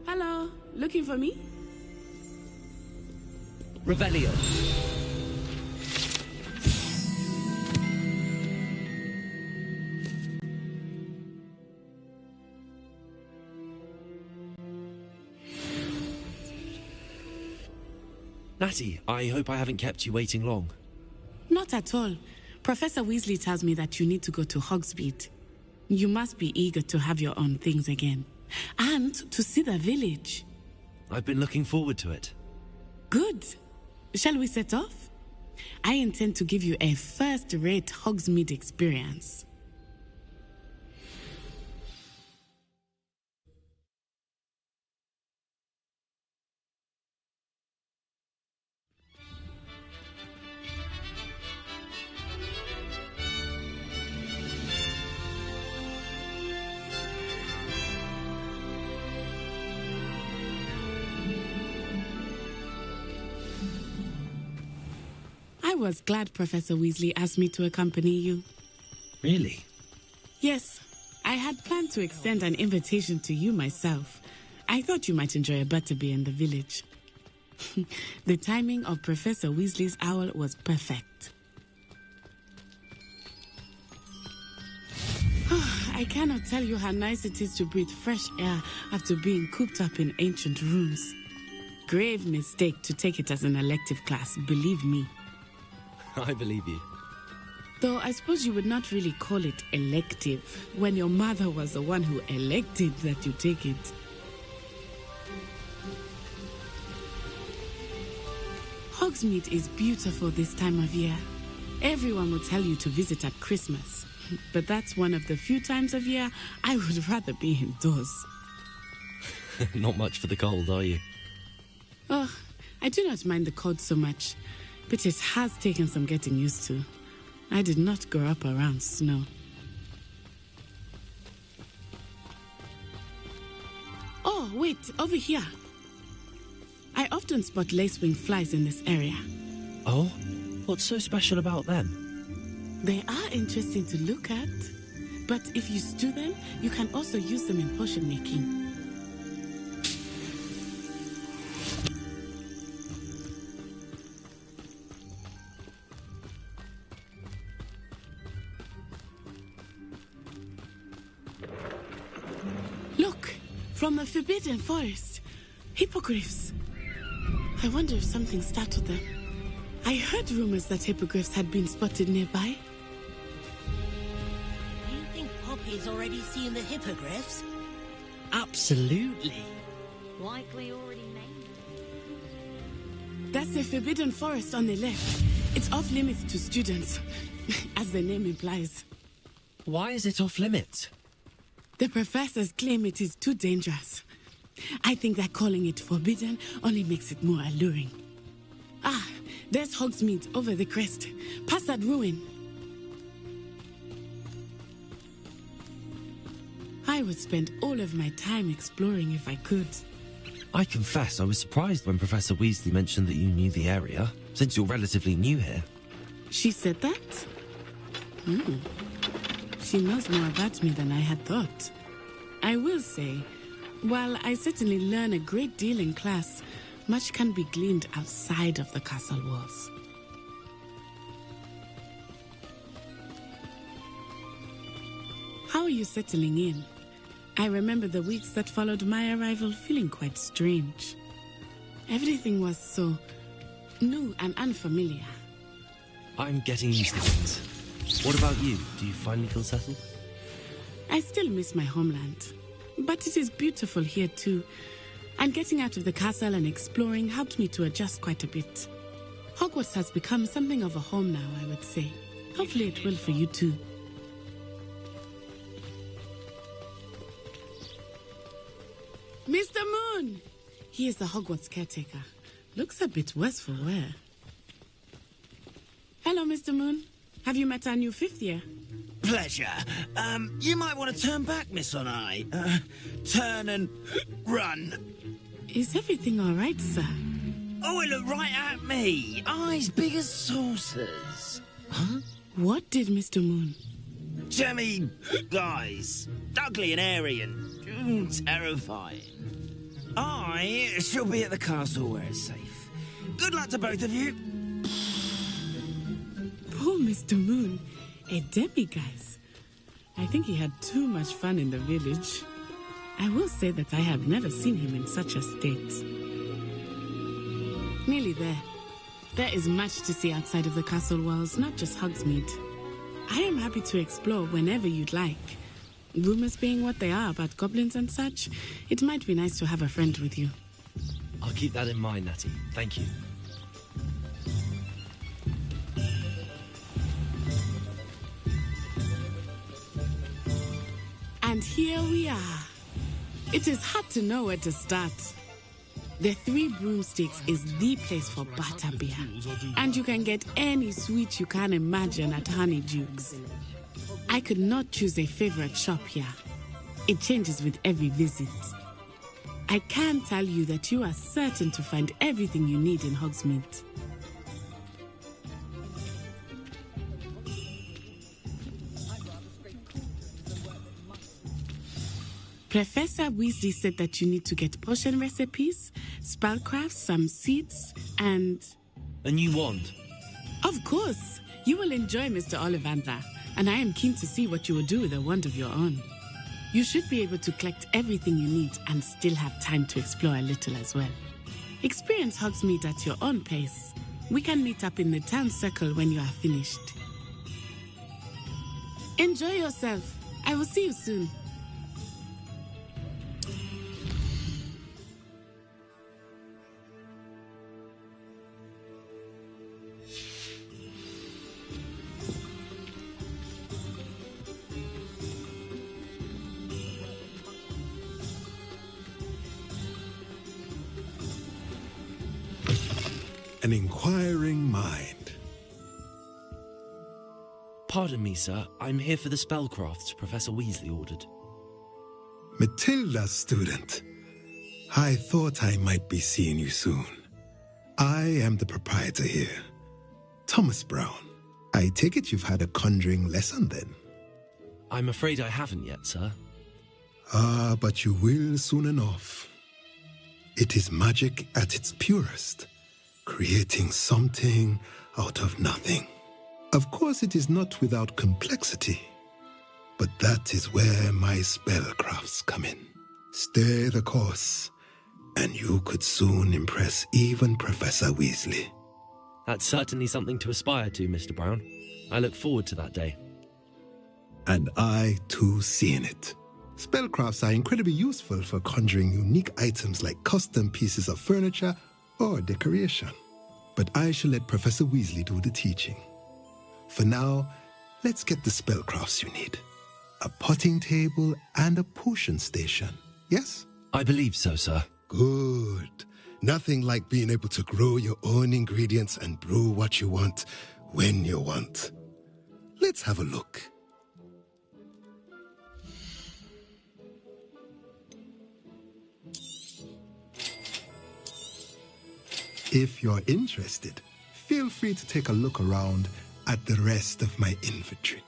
Hello, looking for me? Revelio. Nattie, I hope I haven't kept you waiting long. Not at all. Professor Weasley tells me that you need to go to Hogsmeade. You must be eager to have your own things again. And to see the village. I've been looking forward to it. Good. Shall we set off? I intend to give you a first-rate Hogsmeade experience. I was glad Professor Weasley asked me to accompany you. Really? Yes, I had planned to extend an invitation to you myself. I thought you might enjoy a butterbeer in the village. The timing of Professor Weasley's owl was perfect. I cannot tell you how nice it is to breathe fresh air after being cooped up in ancient rooms. Grave mistake to take it as an elective class, believe me. I believe you. Though I suppose you would not really call it elective when your mother was the one who elected that you take it. Hogsmeade is beautiful this time of year. Everyone will tell you to visit at Christmas, but that's one of the few times of year I would rather be indoors. Not much for the cold, are you? Oh, I do not mind the cold so much, but it has taken some getting used to. I did not grow up around snow. Oh, wait, over here. I often spot lacewing flies in this area. Oh? What's so special about them? They are interesting to look at, but if you stew them, you can also use them in potion making. From the Forbidden Forest. Hippogriffs. I wonder if something startled them. I heard rumors that hippogriffs had been spotted nearby. Do you think Poppy's already seen the hippogriffs? Absolutely. Likely already named. That's the Forbidden Forest on the left. It's off limits to students, as the name implies. Why is it off limits? The professors claim it is too dangerous. I think that calling it forbidden only makes it more alluring. Ah, there's Hogsmeade over the crest, past that ruin. I would spend all of my time exploring if I could. I confess I was surprised when Professor Weasley mentioned that you knew the area, since you're relatively new here. She said that? She knows more about me than I had thought. I will say, while I certainly learn a great deal in class, much can be gleaned outside of the castle walls. How are you settling in? I remember the weeks that followed my arrival feeling quite strange. Everything was so new and unfamiliar. I'm getting used to things. What about you? Do you finally feel settled? I still miss my homeland, but it is beautiful here too. And getting out of the castle and exploring helped me to adjust quite a bit. Hogwarts has become something of a home now, I would say. Hopefully it will for you too. Mr. Moon! He is the Hogwarts caretaker. Looks a bit worse for wear. Hello, Mr. Moon. Have you met our new fifth year? Pleasure. You might want to turn back, Miss On-Eye. Turn and run. Is everything all right, sir? Oh, it looked right at me. Eyes big as saucers. Huh? What did Mr. Moon? Jemmy, guys. Ugly and airy and terrifying. I shall be at the castle where it's safe. Good luck to both of you. Poor Mr. Moon. A demiguise. I think he had too much fun in the village. I will say that I have never seen him in such a state. Nearly there. There is much to see outside of the castle walls, not just Hogsmeade. I am happy to explore whenever you'd like. Rumors being what they are about goblins and such, it might be nice to have a friend with you. I'll keep that in mind, Nattie. Thank you. And here we are. It is hard to know where to start. The Three Broomsticks is the place for butterbeer. And you can get any sweet you can imagine at Honeydukes. I could not choose a favorite shop here. It changes with every visit. I can tell you that you are certain to find everything you need in Hogsmeade. Professor Weasley said that you need to get potion recipes, spellcrafts, some seeds, and... A new wand? Of course! You will enjoy Mr. Ollivander, and I am keen to see what you will do with a wand of your own. You should be able to collect everything you need and still have time to explore a little as well. Experience Hogsmeade at your own pace. We can meet up in the town circle when you are finished. Enjoy yourself. I will see you soon. An inquiring mind. Pardon me, sir. I'm here for the spellcrafts Professor Weasley ordered. Matilda's student. I thought I might be seeing you soon. I am the proprietor here, Thomas Brown. I take it you've had a conjuring lesson then? I'm afraid I haven't yet, sir. Ah, but you will soon enough. It is magic at its purest, creating something out of nothing. Of course, it is not without complexity, but that is where my spellcrafts come in. Stay the course, and you could soon impress even Professor Weasley. That's certainly something to aspire to, Mr. Brown. I look forward to that day. And I, too, see in it. Spellcrafts are incredibly useful for conjuring unique items like custom pieces of furniture or decoration. But I shall let Professor Weasley do the teaching. For now, let's get the spellcrafts you need. A potting table and a potion station, yes? I believe so, sir. Good. Nothing like being able to grow your own ingredients and brew what you want when you want. Let's have a look. If you're interested, feel free to take a look around at the rest of my inventory.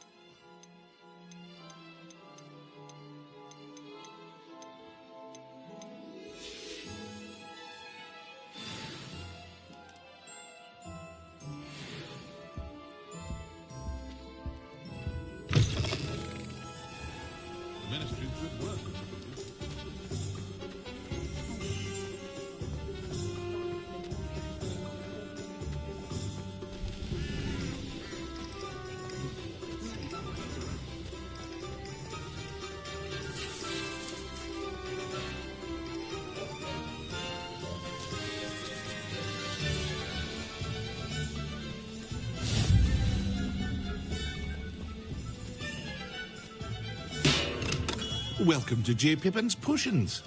Welcome to J. Pippin's Potions.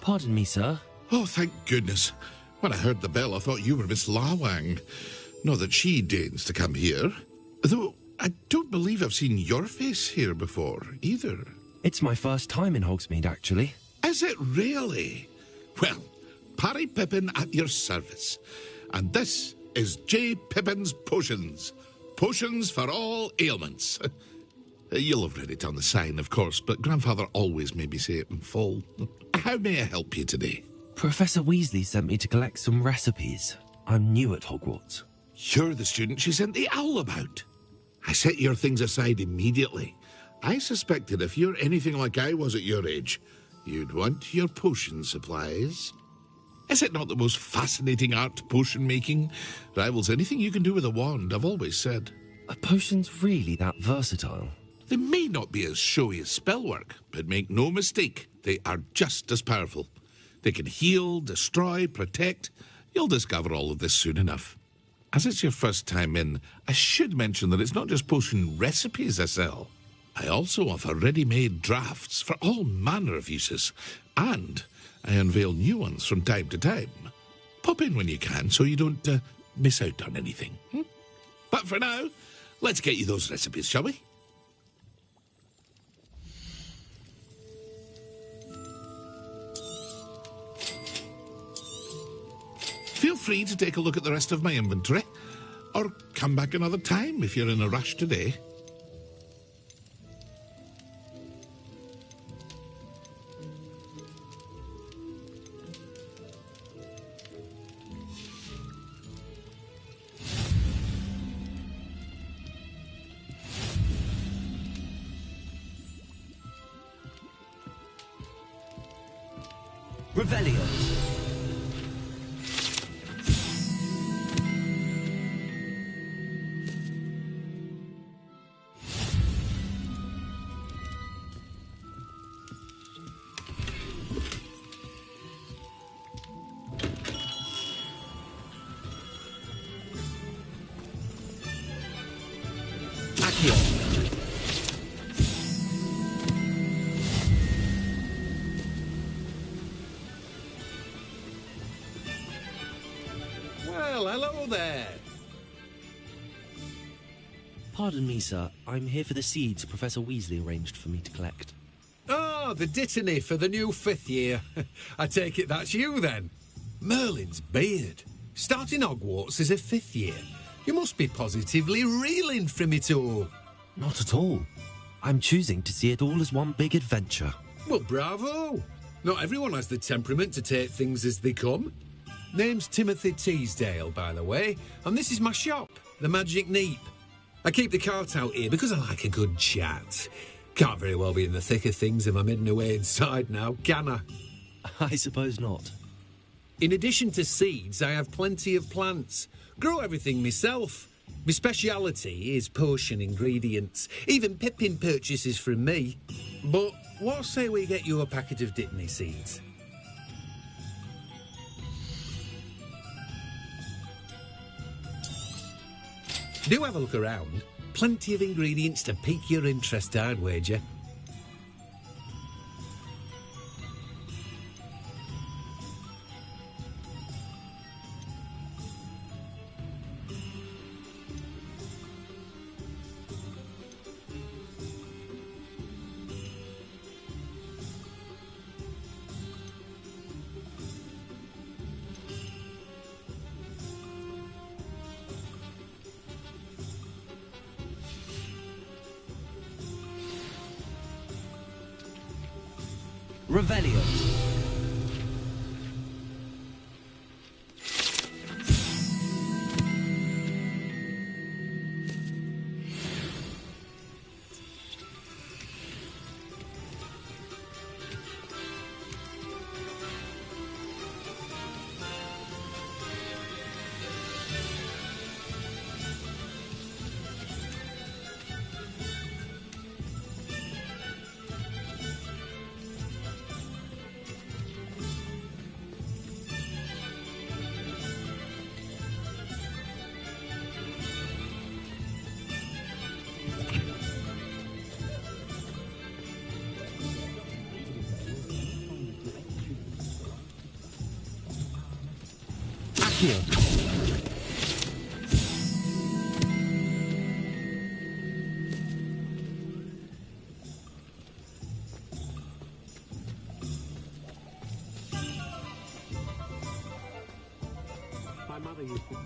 Pardon me, sir. Oh, thank goodness. When I heard the bell, I thought you were Miss Lawang. Not that she deigns to come here. Though, I don't believe I've seen your face here before, either. It's my first time in Hogsmeade, actually. Is it really? Well, Parry Pippin at your service. And this is J. Pippin's Potions. Potions for all ailments. You'll have read it on the sign, of course, but Grandfather always made me say it in full. How may I help you today? Professor Weasley sent me to collect some recipes. I'm new at Hogwarts. You're the student she sent the owl about. I set your things aside immediately. I suspected if you're anything like I was at your age, you'd want your potion supplies. Is it not the most fascinating art, potion making? Rivals anything you can do with a wand, I've always said. Are potions really that versatile? They may not be as showy as spellwork, but make no mistake, they are just as powerful. They can heal, destroy, protect. You'll discover all of this soon enough. As it's your first time in, I should mention that it's not just potion recipes I sell. I also offer ready-made drafts for all manner of uses, and I unveil new ones from time to time. Pop in when you can so you don't miss out on anything. But for now, let's get you those recipes, shall we? Feel free to take a look at the rest of my inventory, or come back another time if you're in a rush today. Revelio. Well, hello there. Pardon me, sir. I'm here for the seeds Professor Weasley arranged for me to collect. Oh, the dittany for the new 5th year. I take it that's you, then. Merlin's beard. Starting Hogwarts as a 5th year. You must be positively reeling from it all. Not at all. I'm choosing to see it all as one big adventure. Well, bravo. Not everyone has the temperament to take things as they come. Name's Timothy Teasdale, by the way, and this is my shop, the Magic Neep. I keep the cart out here because I like a good chat. Can't very well be in the thick of things if I'm hidden away inside now, can I? I suppose not. In addition to seeds, I have plenty of plants. Grow everything myself. My speciality is potion ingredients. Even Pippin purchases from me. But what say we get you a packet of Dittany seeds? Do have a look around. Plenty of ingredients to pique your interest, I'd wager. Revelio. My mother used to say...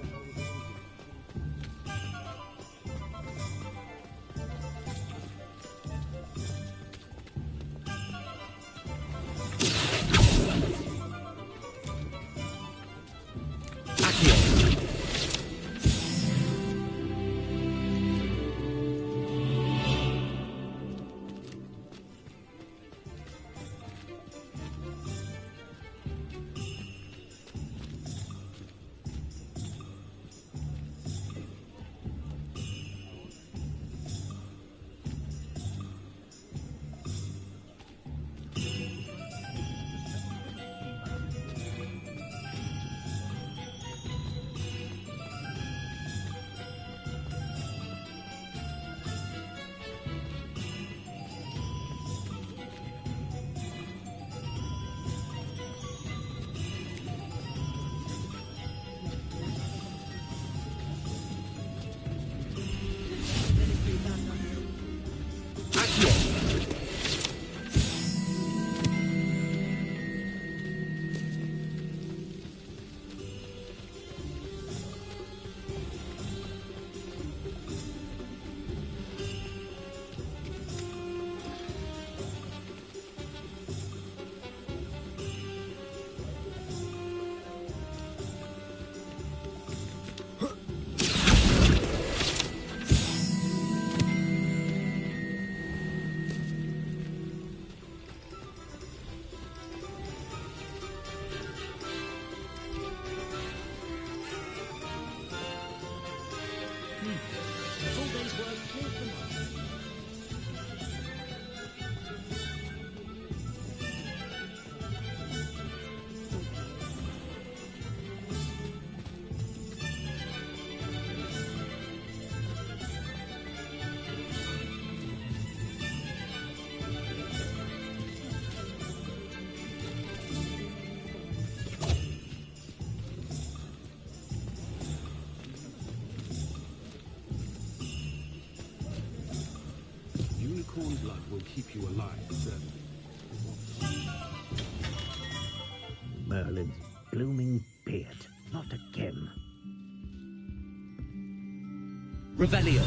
Unicorn blood will keep you alive, certainly. Merlin's blooming beard. Not again. Revelio.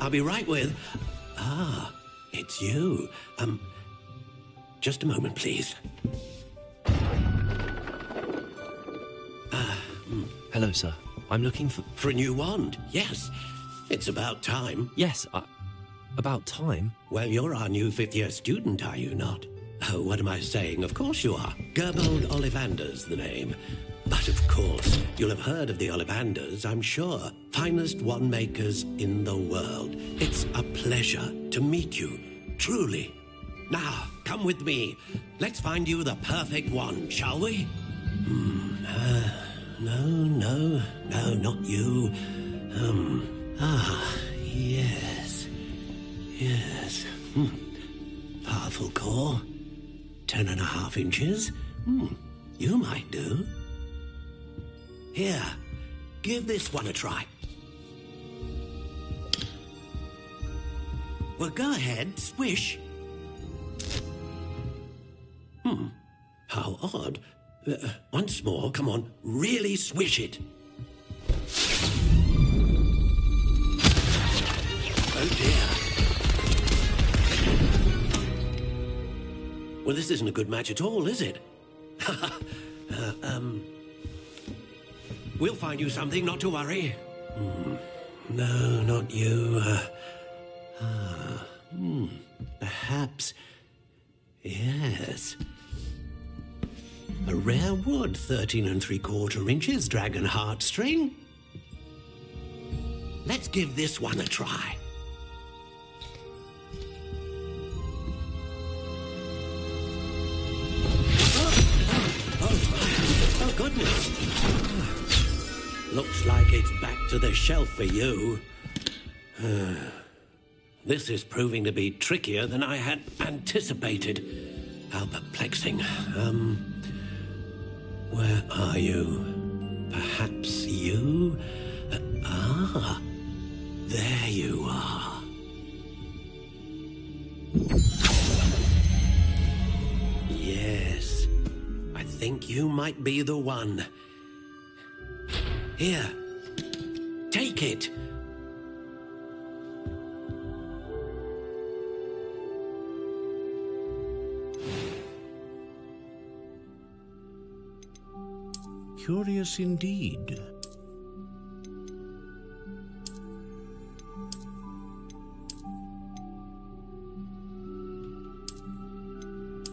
I'll be right with... Ah, it's you. Just a moment, please. Hello, sir. I'm looking for... For a new wand, yes. It's about time. Yes, about time? Well, you're our new fifth-year student, are you not? Oh, what am I saying? Of course you are. Gerbold Ollivander's the name. But of course, you'll have heard of the Ollivanders, I'm sure. Finest wand makers in the world. It's a pleasure to meet you, truly. Now, come with me. Let's find you the perfect wand, shall we? No, not you. Yes. Powerful core. 10.5 inches. You might do. Here, give this one a try. Well, go ahead, swish. How odd. Once more, come on, really swish it. Oh dear. Well, this isn't a good match at all, is it? We'll find you something, not to worry. No, not you. Perhaps... Yes. A rare wood, 13 3/4 inches, dragon heartstring. Let's give this one a try. Oh, goodness. Looks like it's back to the shelf for you. This is proving to be trickier than I had anticipated. How perplexing. Where are you? Perhaps you? There you are. Yes, I think you might be the one. Here, take it. Curious indeed.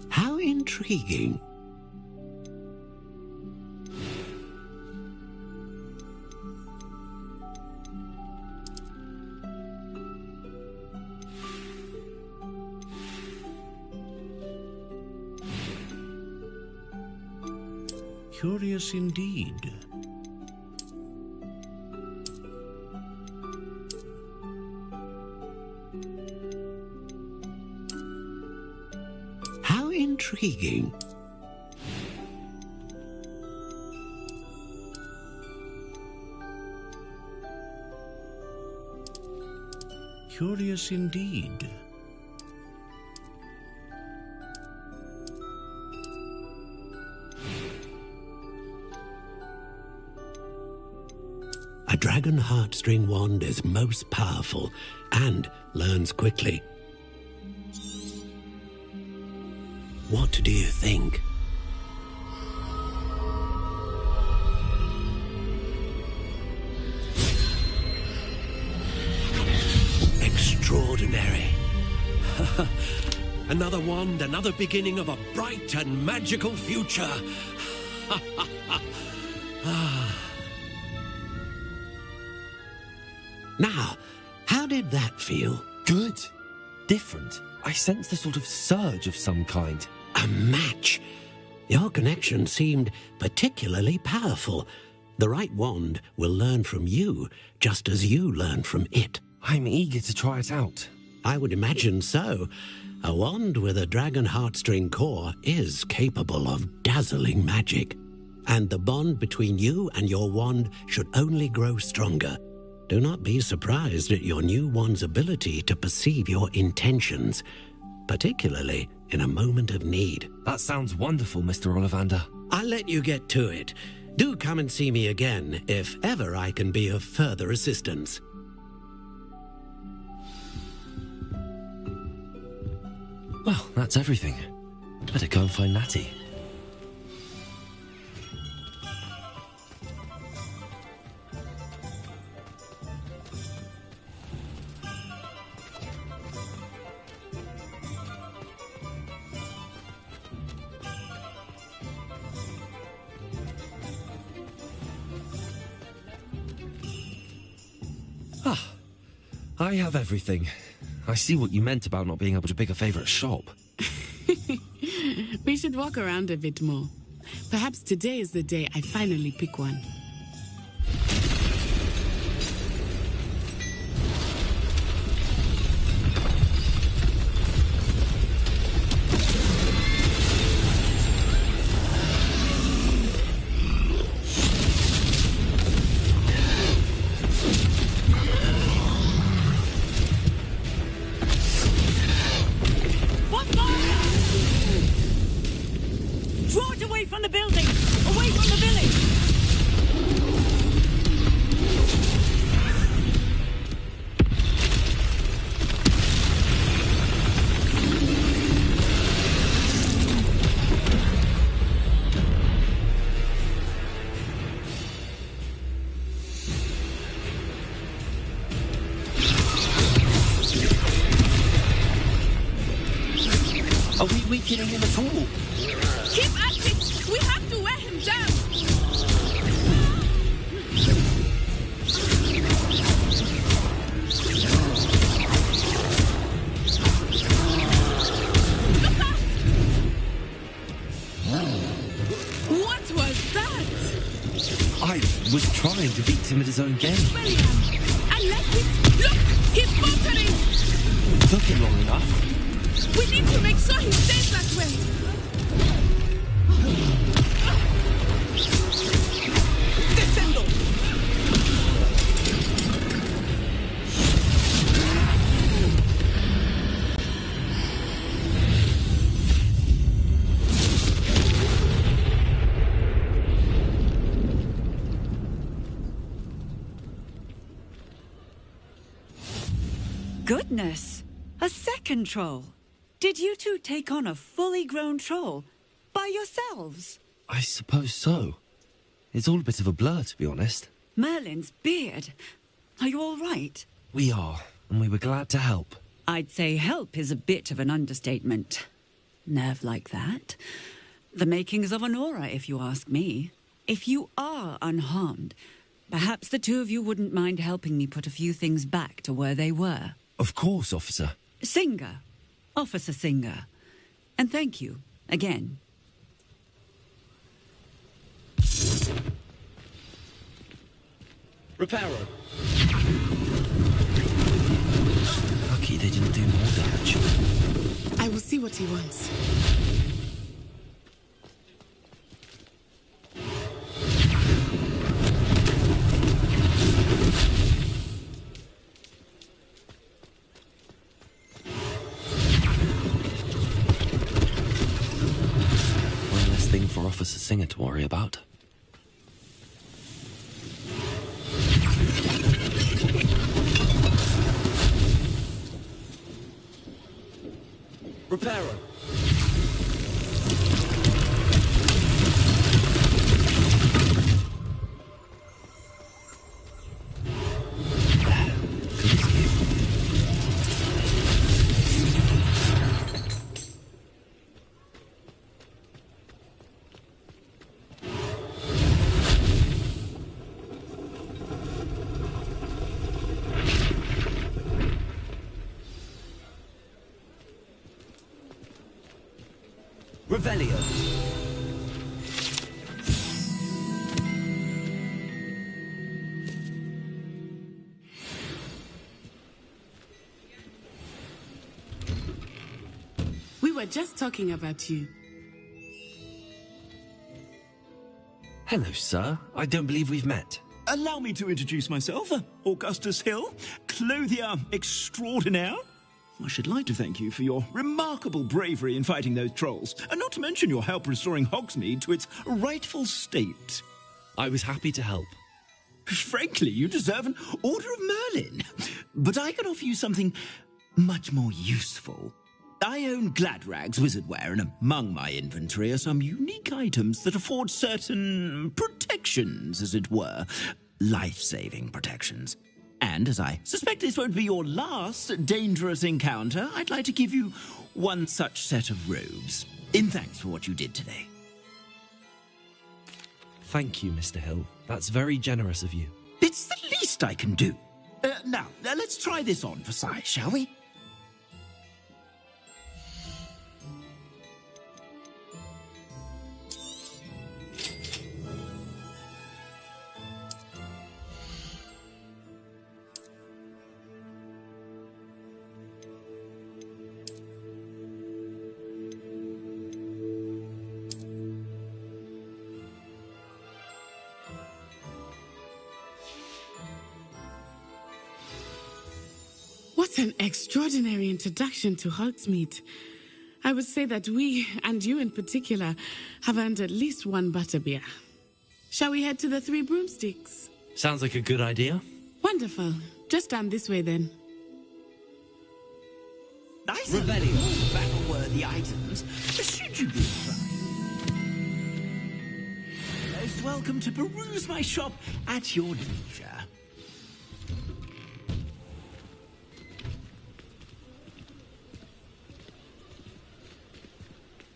How intriguing. Curious indeed. How intriguing. Curious indeed. A dragon heartstring wand is most powerful and learns quickly. What do you think? Extraordinary. Another wand, another beginning of a bright and magical future. Now, how did that feel? Good. Different. I sensed a sort of surge of some kind. A match. Your connection seemed particularly powerful. The right wand will learn from you, just as you learn from it. I'm eager to try it out. I would imagine so. A wand with a dragon heartstring core is capable of dazzling magic. And the bond between you and your wand should only grow stronger. Do not be surprised at your new wand's ability to perceive your intentions, particularly in a moment of need. That sounds wonderful, Mr. Ollivander. I'll let you get to it. Do come and see me again if ever I can be of further assistance. Well, that's everything. Better go and find Nattie. I have everything. I see what you meant about not being able to pick a favourite shop. We should walk around a bit more. Perhaps today is the day I finally pick one. Are we weakening him at all? Keep at it! We have to wear him down! Look out! What was that? I was trying to beat him at his own game. William! I let it! Look! He's faltering! Took him long enough. We need to make sure he stays that way. Descendo. Goodness! A second troll! Did you two take on a fully grown troll by yourselves? I suppose so. It's all a bit of a blur, to be honest. Merlin's beard. Are you all right? We are, and we were glad to help. I'd say help is a bit of an understatement. Nerve like that. The makings of an aura, if you ask me. If you are unharmed, perhaps the two of you wouldn't mind helping me put a few things back to where they were. Of course, officer. Singer. Officer Singer. And thank you, again. Reparo. Lucky they didn't do more damage. I will see what he wants. For Officer Singer to worry about. Reparo. Revelio. We were just talking about you. Hello, sir. I don't believe we've met. Allow me to introduce myself, Augustus Hill, clothier extraordinaire. I should like to thank you for your remarkable bravery in fighting those trolls, and not to mention your help restoring Hogsmeade to its rightful state. I was happy to help. Frankly, you deserve an Order of Merlin. But I can offer you something much more useful. I own Gladrag's wizardwear, and among my inventory are some unique items that afford certain protections, as it were. Life-saving protections. And as I suspect this won't be your last dangerous encounter, I'd like to give you one such set of robes, in thanks for what you did today. Thank you, Mr. Hill. That's very generous of you. It's the least I can do. Now, let's try this on for size, shall we? What an extraordinary introduction to Hogsmeade. I would say that we, and you in particular, have earned at least one butterbeer. Shall we head to the Three Broomsticks? Sounds like a good idea. Wonderful. Just down this way then. Nice Revelio, battle-worthy items. Should you be most welcome to peruse my shop at your leisure.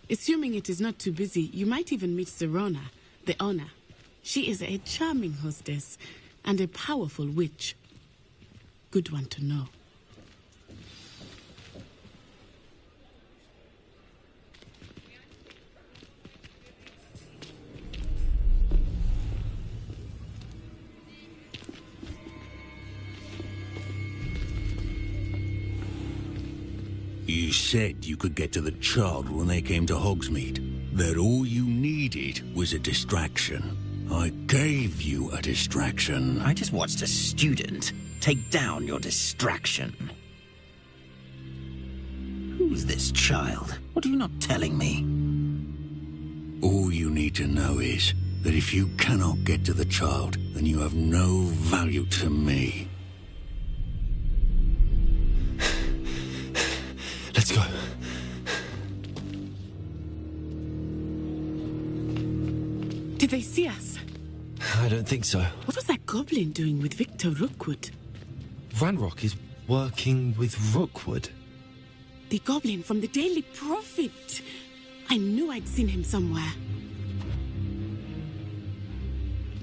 Assuming it is not too busy, you might even meet Serona, the owner. She is a charming hostess and a powerful witch. Good one to know. You said you could get to the child when they came to Hogsmeade. That all you needed was a distraction. I gave you a distraction. I just watched a student take down your distraction. Who's this child? What are you not telling me? All you need to know is that if you cannot get to the child, then you have no value to me. Let's go. Did they see us? I don't think so. What was that goblin doing with Victor Rookwood? Ranrock is working with Rookwood. The goblin from the Daily Prophet. I knew I'd seen him somewhere.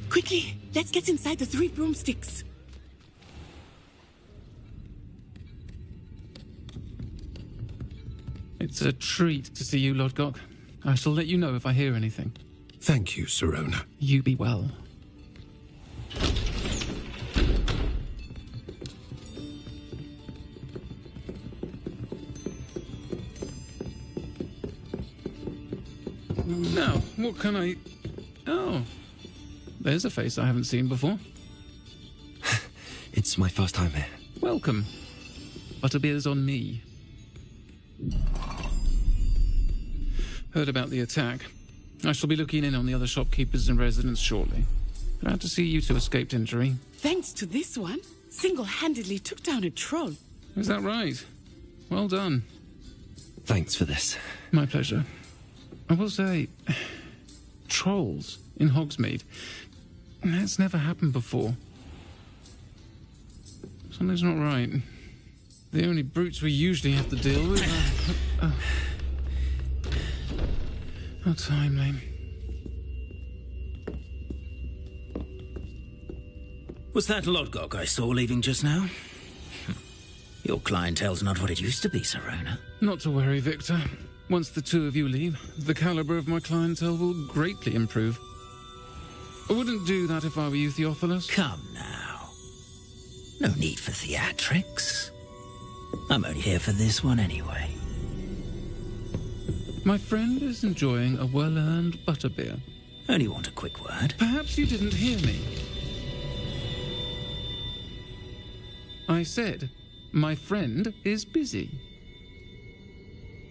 Quickly, let's get inside the Three Broomsticks. It's a treat to see you, Lodgok. I shall let you know if I hear anything. Thank you, Serona. You be well. Now, what can I... Oh, there's a face I haven't seen before. It's my first time here. Welcome. Butterbeer's on me. Heard about the attack. I shall be looking in on the other shopkeepers and residents shortly. Glad to see you two escaped injury. Thanks to this one, single-handedly took down a troll. Is that right? Well done. Thanks for this. My pleasure. I will say, trolls in Hogsmeade. That's never happened before. Something's not right. The only brutes we usually have to deal with are... How timely. Was that Lodgok I saw leaving just now? Your clientele's not what it used to be, Serona. Not to worry, Victor. Once the two of you leave, the caliber of my clientele will greatly improve. I wouldn't do that if I were you, Theophilus. Come now. No need for theatrics. I'm only here for this one anyway. My friend is enjoying a well-earned butterbeer. Only want a quick word. Perhaps you didn't hear me. I said, my friend is busy.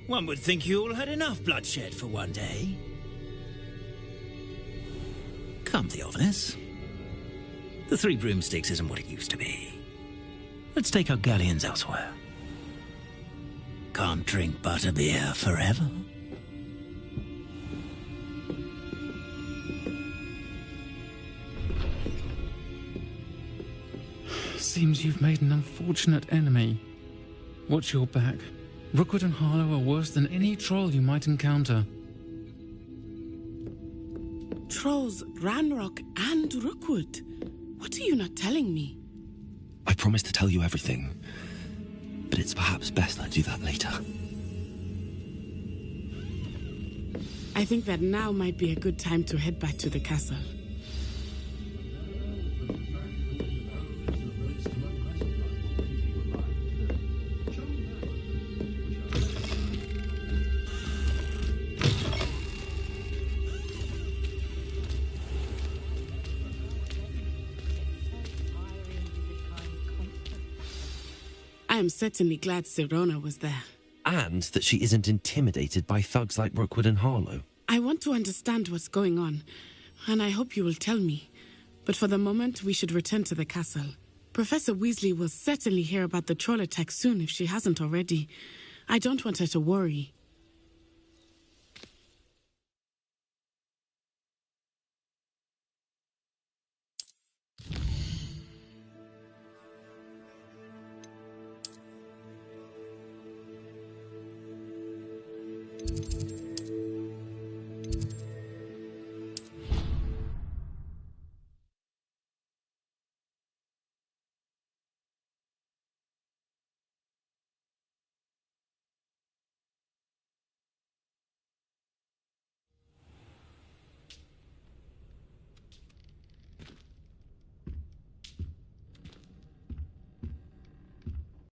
One would think you all had enough bloodshed for one day. Come, Theophilus. The Three Broomsticks isn't what it used to be. Let's take our galleons elsewhere. can't drink butterbeer forever. Seems you've made an unfortunate enemy. Watch your back. Rookwood and Harlow are worse than any troll you might encounter. Trolls, Ranrock, and Rookwood. What are you not telling me? I promised to tell you everything, but it's perhaps best I do that later. I think that now might be a good time to head back to the castle. I am certainly glad Sirona was there. And that she isn't intimidated by thugs like Rookwood and Harlow. I want to understand what's going on, and I hope you will tell me. But for the moment, we should return to the castle. Professor Weasley will certainly hear about the troll attack soon if she hasn't already. I don't want her to worry.